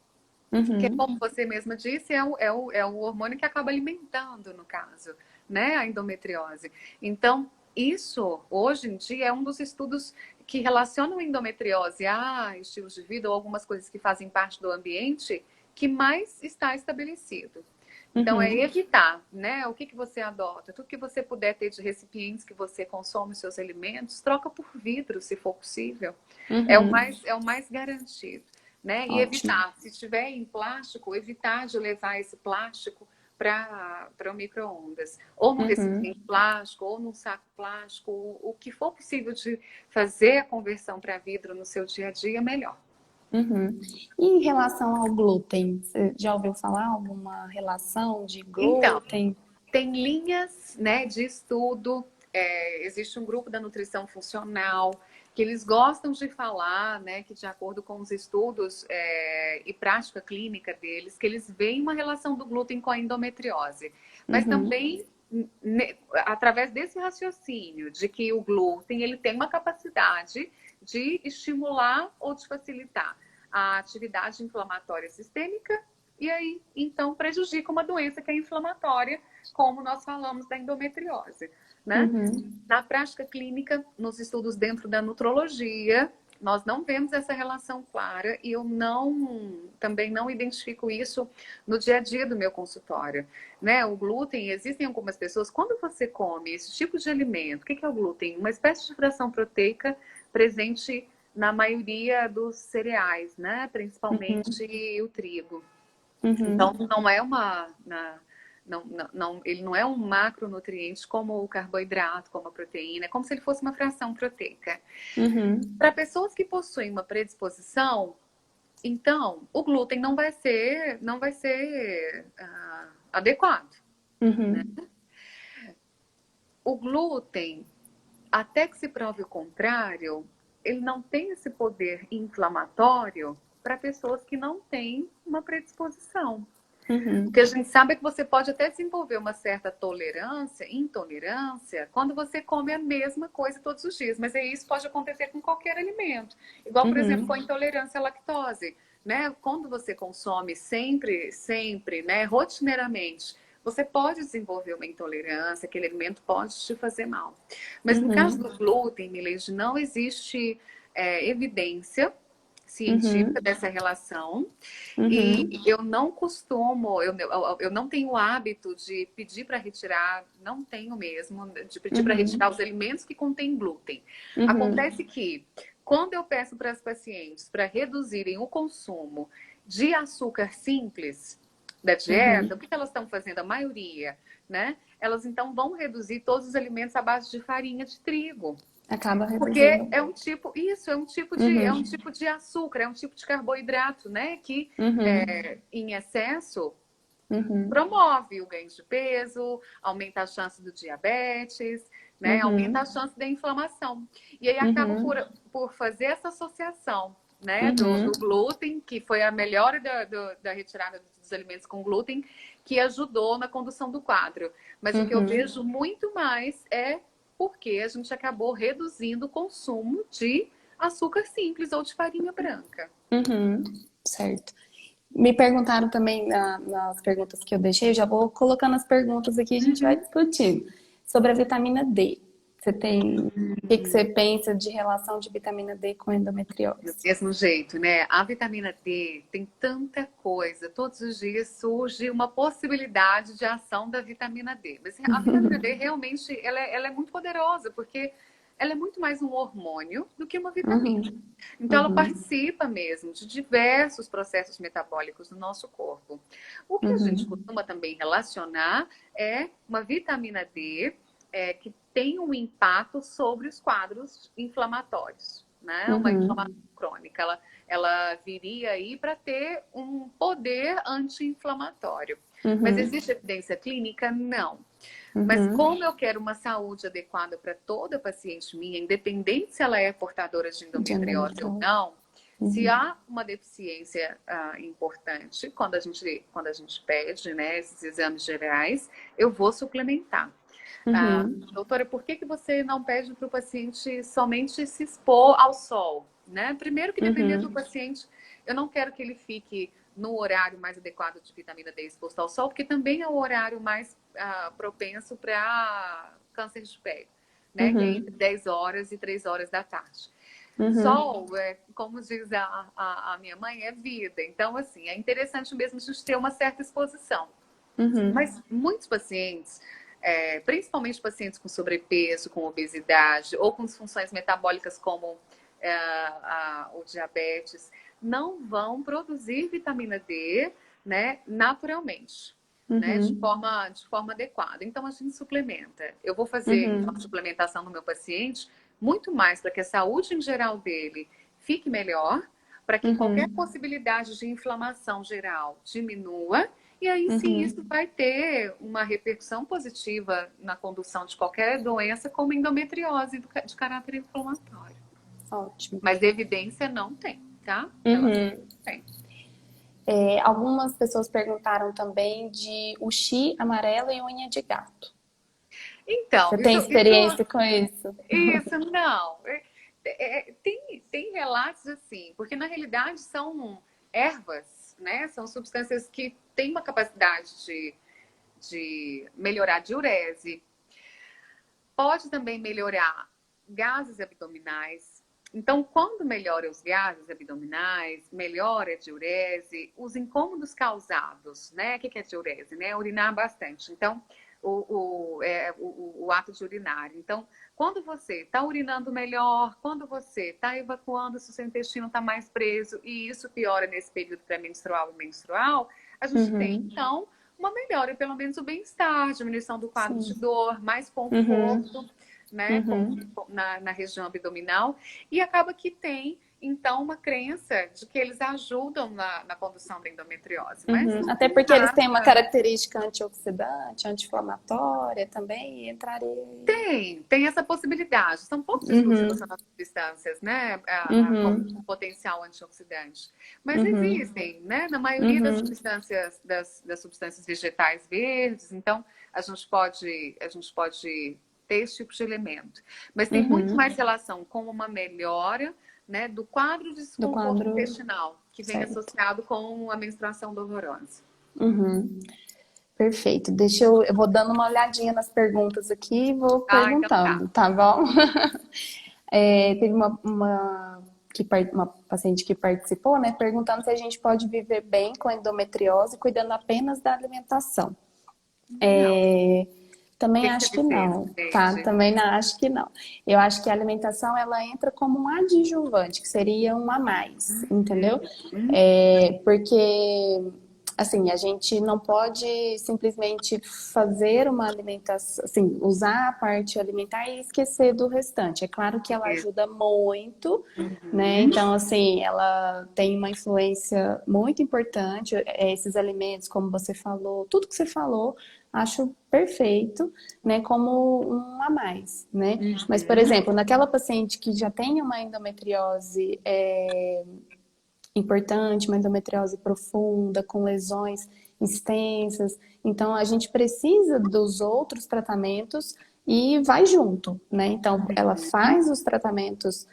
que, como você mesma disse, é o hormônio que acaba alimentando, no caso, né, a endometriose. Então, isso, hoje em dia, é um dos estudos que relacionam a endometriose a estilos de vida ou algumas coisas que fazem parte do ambiente que mais está estabelecido. Então, é evitar, né? O que você adota, tudo que você puder ter de recipientes que você consome os seus alimentos, troca por vidro, se for possível. É o mais garantido, né? E evitar, se estiver em plástico, evitar de levar esse plástico para o micro-ondas, ou num recipiente plástico, ou num saco plástico, o que for possível de fazer a conversão para vidro no seu dia a dia, melhor. E em relação ao glúten, você já ouviu falar alguma relação de glúten? Então, tem linhas, né, de estudo, existe um grupo da nutrição funcional, que eles gostam de falar, né, que de acordo com os estudos e prática clínica deles, que eles veem uma relação do glúten com a endometriose. Mas também, através desse raciocínio de que o glúten ele tem uma capacidade de estimular ou de facilitar a atividade inflamatória sistêmica e aí, então, prejudica uma doença que é inflamatória, como nós falamos da endometriose, né? Na prática clínica, nos estudos dentro da nutrologia, nós não vemos essa relação clara e eu também não identifico isso no dia a dia do meu consultório, né? O glúten, existem algumas pessoas, quando você come esse tipo de alimento, o que é o glúten? Uma espécie de fração proteica presente na maioria dos cereais, né? Principalmente o trigo. Então, não é ele não é um macronutriente como o carboidrato, como a proteína, é como se ele fosse uma fração proteica. Para pessoas que possuem uma predisposição, então o glúten não vai ser adequado. Né? O glúten, até que se prove o contrário, ele não tem esse poder inflamatório para pessoas que não têm uma predisposição. O que a gente sabe é que você pode até desenvolver uma certa tolerância, intolerância, quando você come a mesma coisa todos os dias. Mas isso pode acontecer com qualquer alimento. Igual, por exemplo, com a intolerância à lactose. Né? Quando você consome sempre, né, rotineiramente, você pode desenvolver uma intolerância, aquele alimento pode te fazer mal. Mas no caso do glúten, Milady, não existe evidência científica dessa relação. E eu não costumo, eu não tenho o hábito de pedir para retirar, não tenho mesmo, de pedir para retirar os alimentos que contêm glúten. Acontece que, quando eu peço para as pacientes para reduzirem o consumo de açúcar simples da dieta, o que elas estão fazendo? A maioria, né? Elas então vão reduzir todos os alimentos à base de farinha de trigo. Acaba reduzindo. Porque é um tipo de açúcar, é um tipo de carboidrato, né? Que em excesso promove o ganho de peso, aumenta a chance do diabetes, né? Aumenta a chance da inflamação. E aí acaba por fazer essa associação, né? Do glúten, que foi a melhora da retirada dos alimentos com glúten, que ajudou na condução do quadro. Mas o que eu vejo muito mais é porque a gente acabou reduzindo o consumo de açúcar simples ou de farinha branca. Certo. Me perguntaram também nas perguntas que eu deixei, eu já vou colocando as perguntas aqui e a gente vai discutindo. Sobre a vitamina D. Você tem... O que você pensa de relação de vitamina D com endometriose? Do mesmo jeito, né? A vitamina D tem tanta coisa. Todos os dias surge uma possibilidade de ação da vitamina D. Mas a vitamina D realmente ela é muito poderosa, porque ela é muito mais um hormônio do que uma vitamina. Então, ela participa mesmo de diversos processos metabólicos do nosso corpo. O que a gente costuma também relacionar é uma vitamina D que tem um impacto sobre os quadros inflamatórios, né? Uma inflamação crônica. Ela viria aí para ter um poder anti-inflamatório. Mas existe evidência clínica? Não. Mas como eu quero uma saúde adequada para toda paciente minha, independente se ela é portadora de endometriose ou não, se há uma deficiência importante, quando a gente pede, né, esses exames gerais, eu vou suplementar. Doutora, por que você não pede para o paciente somente se expor ao sol? Né? Primeiro que dependendo do paciente, eu não quero que ele fique no horário mais adequado de vitamina D exposto ao sol, porque também é o horário mais propenso para câncer de pele, né? Que é entre 10 horas e 3 horas da tarde. Sol, como diz a minha mãe, é vida. Então, assim, é interessante mesmo a gente ter uma certa exposição. Mas muitos pacientes... principalmente pacientes com sobrepeso, com obesidade ou com disfunções metabólicas como o diabetes, não vão produzir vitamina D, né, naturalmente, né, de forma adequada. Então, a gente suplementa. Eu vou fazer uma suplementação no meu paciente muito mais para que a saúde em geral dele fique melhor, para que qualquer possibilidade de inflamação geral diminua. E aí sim, isso vai ter uma repercussão positiva na condução de qualquer doença, como endometriose de caráter inflamatório. Ótimo. Mas evidência não tem, tá? Ela não tem. Algumas pessoas perguntaram também de uxi amarelo e unha de gato. Então, você tem experiência com isso? Isso, não. tem relatos assim, porque na realidade são ervas, né? São substâncias que têm uma capacidade de melhorar a diurese, pode também melhorar gases abdominais. Então, quando melhora os gases abdominais, melhora a diurese, os incômodos causados, né? O que é diurese? Né? Urinar bastante. Então, o ato de urinar. Então, quando você está urinando melhor, quando você está evacuando, se o seu intestino está mais preso, e isso piora nesse período pré-menstrual e menstrual, a gente tem, então, uma melhora, pelo menos o bem-estar, diminuição do quadro de dor, mais conforto, né, na região abdominal, e acaba que tem, então, uma crença de que eles ajudam na condução da endometriose. Mas Até porque eles têm uma característica antioxidante, anti-inflamatória também, e entraria... Tem essa possibilidade. São poucos estudos relacionados às substâncias, né? Com potencial antioxidante. Mas existem, né? Na maioria das substâncias vegetais verdes, então a gente pode ter esse tipo de elemento. Mas tem muito mais relação com uma melhora, né, do quadro de desconforto intestinal, que vem associado com a menstruação dolorosa. Perfeito. Eu vou dando uma olhadinha nas perguntas aqui e vou perguntando, então tá bom? Teve uma paciente que participou, né, perguntando se a gente pode viver bem com endometriose cuidando apenas da alimentação. Também acho que não, tá? Também acho que não. Eu acho que a alimentação, ela entra como um adjuvante, que seria um a mais, entendeu? Porque, assim, a gente não pode simplesmente fazer uma alimentação, assim, usar a parte alimentar e esquecer do restante. É claro que ela ajuda muito, né? Então, assim, ela tem uma influência muito importante. Esses alimentos, como você falou, tudo que você falou, acho perfeito, né, como um a mais, né? Mas, por exemplo, naquela paciente que já tem uma endometriose importante, uma endometriose profunda, com lesões extensas, então a gente precisa dos outros tratamentos e vai junto, né? Então, ela faz os tratamentos.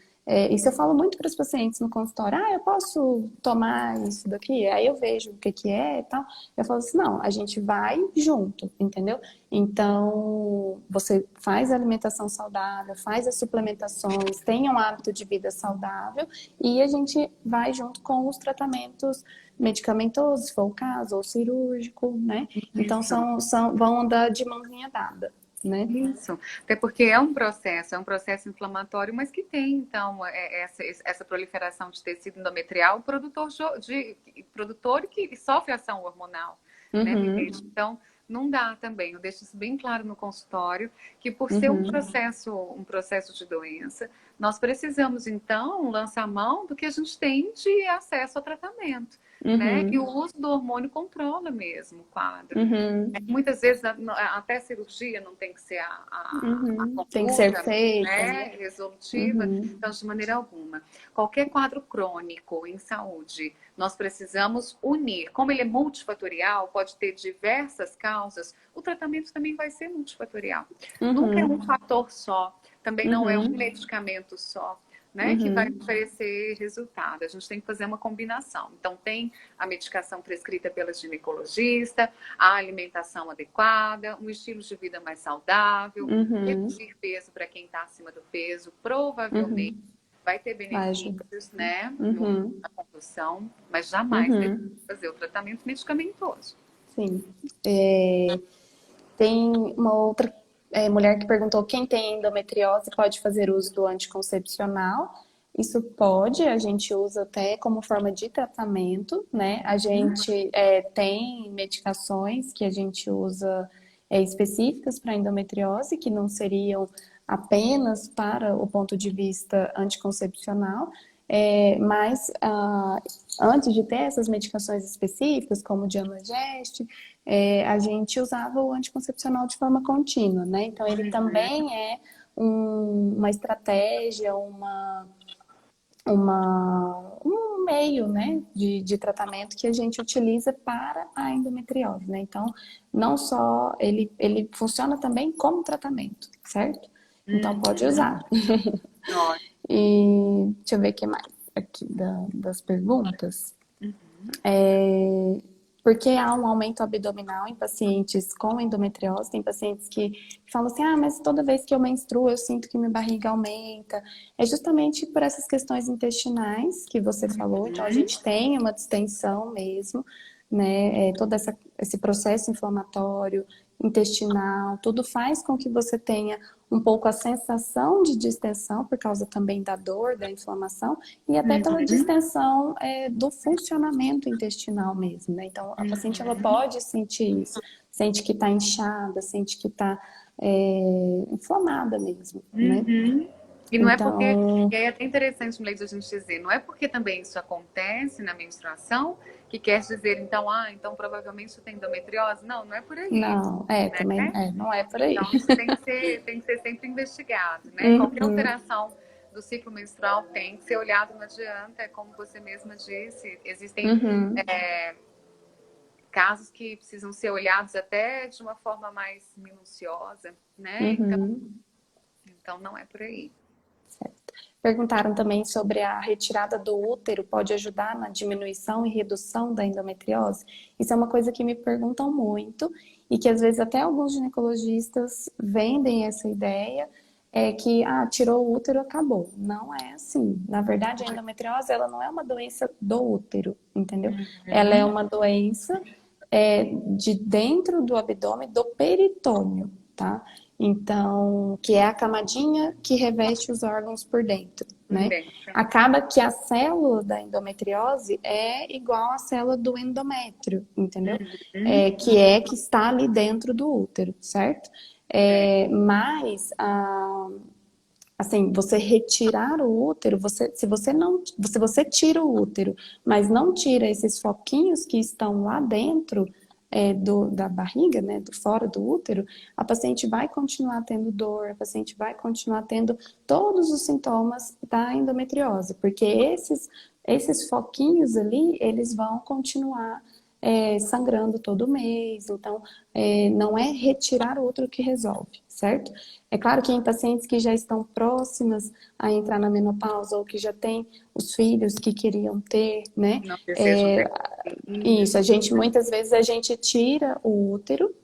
Isso eu falo muito para os pacientes no consultório. Eu posso tomar isso daqui? Aí eu vejo o que é e tal. Eu falo assim, não, a gente vai junto, entendeu? Então, você faz a alimentação saudável, faz as suplementações, tenha um hábito de vida saudável e a gente vai junto com os tratamentos medicamentosos, se for o caso, ou cirúrgico, né? Então, vão andar de mãozinha dada. Né? Isso, até porque é um processo inflamatório, mas que tem, então, essa proliferação de tecido endometrial, produtor que sofre ação hormonal, né? Então, não dá também, eu deixo isso bem claro no consultório, que por ser um processo de doença, nós precisamos, então, lançar mão do que a gente tem de acesso ao tratamento. Né? E o uso do hormônio controla mesmo o quadro. Muitas vezes até cirurgia não tem que ser a tem que ser feita, né? Resolutiva, então de maneira alguma. Qualquer quadro crônico em saúde, nós precisamos unir. Como ele é multifatorial, pode ter diversas causas, o tratamento também vai ser multifatorial. Nunca é um fator só, também não é um medicamento só. Né, que vai oferecer resultado. A gente tem que fazer uma combinação. Então, tem a medicação prescrita pela ginecologista, a alimentação adequada, um estilo de vida mais saudável, reduzir peso para quem está acima do peso, provavelmente vai ter benefícios, né, na condução, mas jamais fazer o tratamento medicamentoso. Sim. Tem uma outra mulher que perguntou quem tem endometriose pode fazer uso do anticoncepcional. Isso pode, a gente usa até como forma de tratamento, né? A gente tem medicações que a gente usa específicas para endometriose, que não seriam apenas para o ponto de vista anticoncepcional, mas antes de ter essas medicações específicas, como o Dianogest, a gente usava o anticoncepcional de forma contínua, né? Então, ele também é uma estratégia, um meio, né, de tratamento que a gente utiliza para a endometriose, né? Então, não só ele funciona também como tratamento, certo? Então, pode usar. E deixa eu ver o que mais aqui das perguntas. Porque há um aumento abdominal em pacientes com endometriose, tem pacientes que falam assim, ah, mas toda vez que eu menstruo eu sinto que minha barriga aumenta. É justamente por essas questões intestinais que você falou, então a gente tem uma distensão mesmo, né? Todo esse processo inflamatório, intestinal, tudo faz com que você tenha um pouco a sensação de distensão, por causa também da dor, da inflamação, e até pela distensão do funcionamento intestinal mesmo, né? Então, a paciente ela pode sentir isso, sente que está inchada, sente que está inflamada mesmo, né? E não é porque, Então, e aí é até interessante, Milady, a gente dizer, não é porque também isso acontece na menstruação que quer dizer, então, então provavelmente você tem endometriose. Não, não é por aí, não, também, né? não é por aí. Então, isso tem que ser sempre investigado, né? Qualquer Uhum, alteração do ciclo menstrual tem que ser olhado, não adianta, é como você mesma disse, existem uhum, casos que precisam ser olhados até de uma forma mais minuciosa, né? uhum. Então não é por aí. Perguntaram também sobre a retirada do útero pode ajudar na diminuição e redução da endometriose. Isso é uma coisa que me perguntam muito e que às vezes até alguns ginecologistas vendem essa ideia, que tirou o útero, acabou. Não é assim. Na verdade, a endometriose ela não é uma doença do útero, entendeu? Ela é uma doença de dentro do abdômen, do peritônio, tá? Então, que é a camadinha que reveste os órgãos por dentro, né? Dentro. Acaba que a célula da endometriose é igual à célula do endométrio, entendeu? Que está ali dentro do útero, certo? Mas assim, você retirar o útero, se você tira o útero, mas não tira esses foquinhos que estão lá dentro da barriga, né, do fora do útero, a paciente vai continuar tendo dor, a paciente vai continuar tendo todos os sintomas da endometriose, porque esses foquinhos ali, eles vão continuar sangrando todo mês, então não é retirar o útero que resolve, certo? É claro que em pacientes que já estão próximas a entrar na menopausa ou que já têm os filhos que queriam ter, né? Não desejam ter Isso, filhos. muitas vezes a gente tira o útero.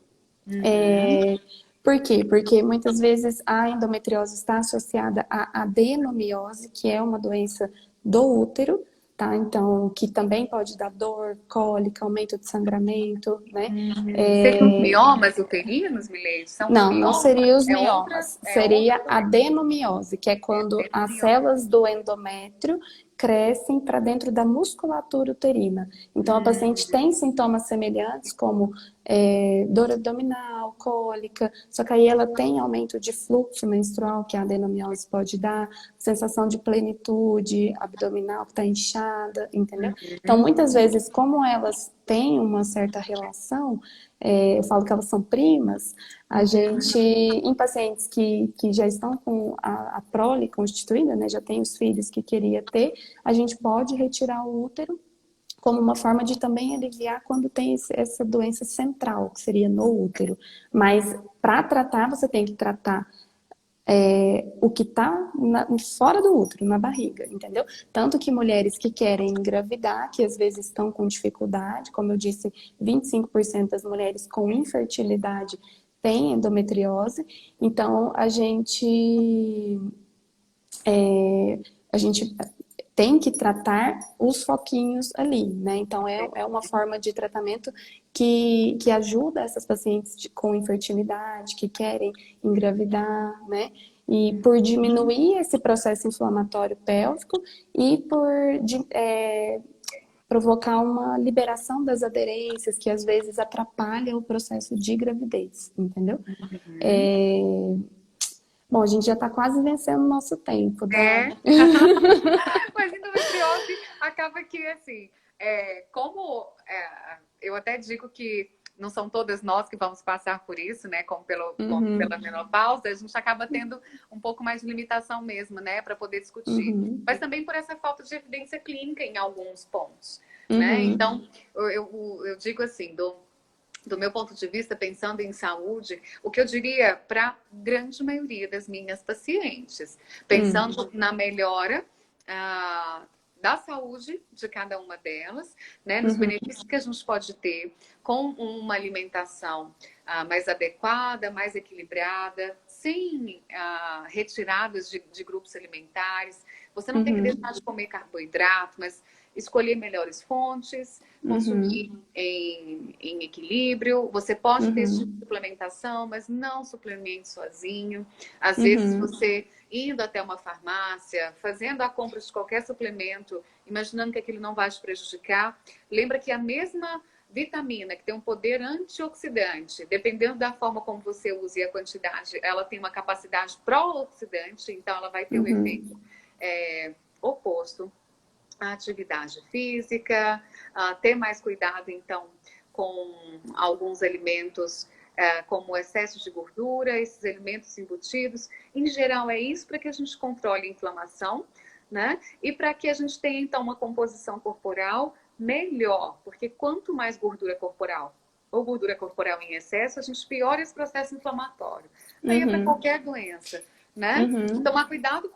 Uhum. Por quê? Porque muitas vezes a endometriose está associada à adenomiose, que é uma doença do útero, tá? Então, que também pode dar dor, cólica, aumento de sangramento, né? Seriam miomas uterinos, Milene? São os Não, não miomas? seria os É miomas, outra seria a doença. adenomiose, que é quando as Adenomiose. células do endométrio crescem para dentro da musculatura uterina. Então, a paciente tem sintomas semelhantes, como dor abdominal, cólica, só que aí ela tem aumento de fluxo menstrual, que a adenomiose pode dar, sensação de plenitude abdominal que está inchada, entendeu? Então, muitas vezes, como elas têm uma certa relação, eu falo que elas são primas, a gente, em pacientes que já estão com a prole constituída, né, já tem os filhos que queria ter, a gente pode retirar o útero como uma forma de também aliviar quando tem essa doença central, que seria no útero. Mas para tratar, você tem que tratar o que está fora do útero, na barriga, entendeu? Tanto que mulheres que querem engravidar, que às vezes estão com dificuldade, como eu disse, 25% das mulheres com infertilidade têm endometriose, então a gente tem que tratar os foquinhos ali, né? Então é uma forma de tratamento que ajuda essas pacientes com infertilidade, que querem engravidar, né? E por diminuir esse processo inflamatório pélvico e por provocar uma liberação das aderências que às vezes atrapalham o processo de gravidez, entendeu? Bom, a gente já está quase vencendo o nosso tempo, É. Dani. Mas endometriose acaba que, assim, eu até digo que não são todas nós que vamos passar por isso, né? Como pela menopausa, a gente acaba tendo um pouco mais de limitação mesmo, né? Para poder discutir. Mas também por essa falta de evidência clínica em alguns pontos, né? Então, eu digo assim, do meu ponto de vista, pensando em saúde, o que eu diria para a grande maioria das minhas pacientes, pensando na melhora da saúde de cada uma delas, né, nos benefícios que a gente pode ter com uma alimentação mais adequada, mais equilibrada, sem retiradas de grupos alimentares. Você não tem que deixar de comer carboidrato, mas escolher melhores fontes, consumir em equilíbrio. Você pode ter esse tipo de suplementação, mas não suplemente sozinho. Às vezes você indo até uma farmácia, fazendo a compra de qualquer suplemento, imaginando que aquilo não vai te prejudicar, lembra que a mesma vitamina, que tem um poder antioxidante, dependendo da forma como você usa e a quantidade, ela tem uma capacidade pró-oxidante, então ela vai ter um efeito oposto à atividade física, ter mais cuidado, então, com alguns alimentos como o excesso de gordura, esses alimentos embutidos. Em geral, é isso para que a gente controle a inflamação, né? E para que a gente tenha, então, uma composição corporal melhor, porque quanto mais gordura corporal ou gordura corporal em excesso, a gente piora esse processo inflamatório. Aí é para qualquer doença, né? Tomar cuidado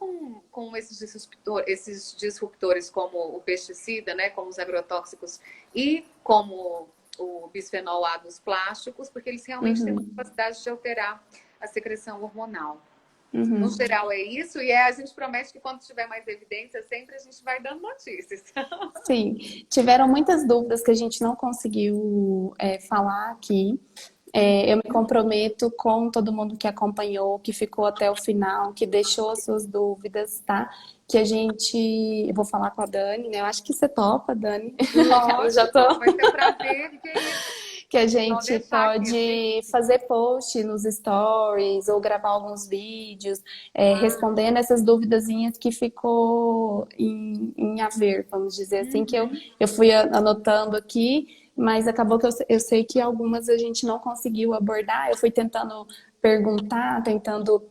com esses disruptores como o pesticida, né? Como os agrotóxicos e como o bisfenol A dos plásticos, porque eles realmente têm uma capacidade de alterar a secreção hormonal. No geral é isso, e a gente promete que quando tiver mais evidência, sempre a gente vai dando notícias. Sim, tiveram muitas dúvidas que a gente não conseguiu falar aqui. Eu me comprometo com todo mundo que acompanhou, que ficou até o final, que deixou as suas dúvidas, tá? Que a gente... Eu vou falar com a Dani, né? Eu acho que você topa, Dani. Lógico, já tô... vai ser um prazer, que é isso. Que a gente pode fazer post nos stories ou gravar alguns vídeos respondendo essas duvidazinhas que ficou em haver, vamos dizer assim, que eu fui anotando aqui, mas acabou que eu sei que algumas a gente não conseguiu abordar. Eu fui tentando perguntar, tentando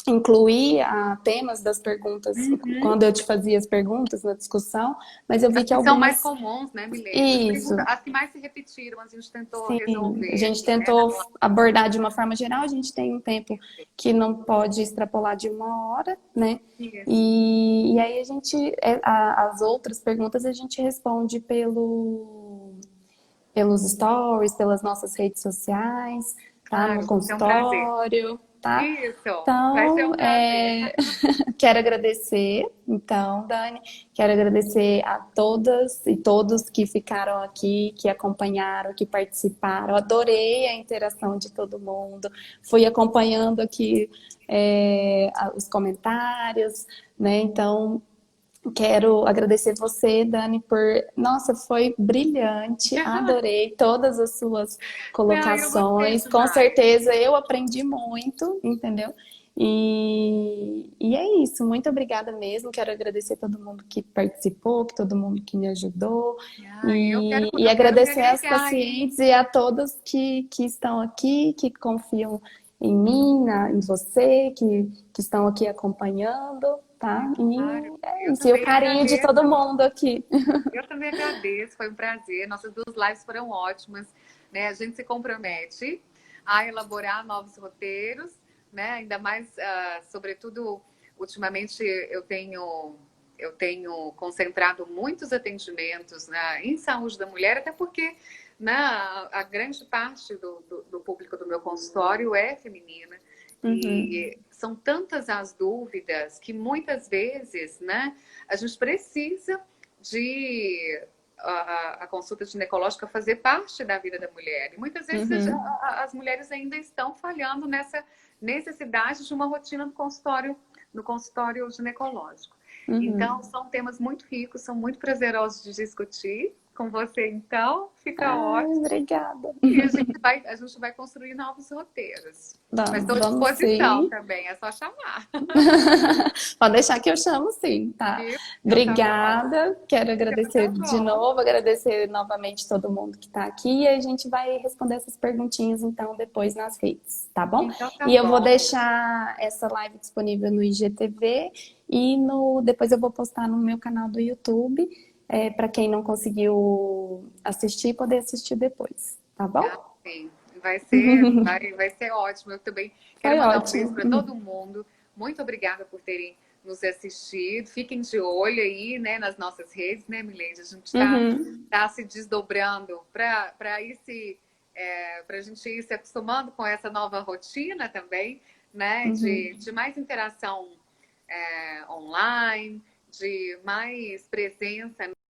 incluir temas das perguntas quando eu te fazia as perguntas na discussão, mas eu vi que algumas... são mais comuns, né, Milene? Isso. As que mais se repetiram, a gente tentou Sim, resolver. a gente tentou abordar de uma forma geral, a gente tem um tempo que não pode extrapolar de 1 hora, né? E aí a gente, as outras perguntas a gente responde pelos stories, pelas nossas redes sociais, tá? Claro, No consultório, tá? Isso, então, vai ser um prazer. Quero agradecer, então, Dani, quero agradecer a todas e todos que ficaram aqui, que acompanharam, que participaram. Adorei a interação de todo mundo. Fui acompanhando aqui os comentários, né? Então, quero agradecer você, Dani, Nossa, foi brilhante, adorei todas as suas colocações. Com certeza eu aprendi muito, entendeu? E é isso, muito obrigada mesmo. Quero agradecer todo mundo que participou, todo mundo que me ajudou. E agradecer às pacientes e a todos que estão aqui, que confiam em mim, em você, que estão aqui acompanhando, tá? E é isso, e o carinho de todo mundo aqui. Eu também agradeço, foi um prazer. Nossas 2 lives foram ótimas, né? A gente se compromete a elaborar novos roteiros, né? Ainda mais, sobretudo, ultimamente eu tenho concentrado muitos atendimentos, né, em saúde da mulher, até porque, né, a grande parte do público do meu consultório é feminina. E são tantas as dúvidas que muitas vezes, né, a gente precisa de a consulta ginecológica fazer parte da vida da mulher. E muitas vezes as mulheres ainda estão falhando nessa necessidade de uma rotina no consultório ginecológico. Então, são temas muito ricos, são muito prazerosos de discutir com você, então, fica ótimo. Obrigada. E a gente vai construir novos roteiros. Mas estou à disposição também, é só chamar. Pode deixar que eu chamo sim, tá? Obrigada. Quero agradecer de novo, agradecer novamente todo mundo que está aqui e a gente vai responder essas perguntinhas então depois nas redes, tá bom? Então, e eu vou deixar essa live disponível no IGTV e depois eu vou postar no meu canal do YouTube. Para quem não conseguiu assistir, poder assistir depois, tá bom? Sim, vai ser ótimo. Eu também quero Foi mandar um beijo ótimo. para todo mundo. Muito obrigada por terem nos assistido. Fiquem de olho aí, né, nas nossas redes, né, Milene? A gente está Uhum. tá se desdobrando para a gente ir se acostumando com essa nova rotina também, né? Uhum. De mais interação online, de mais presença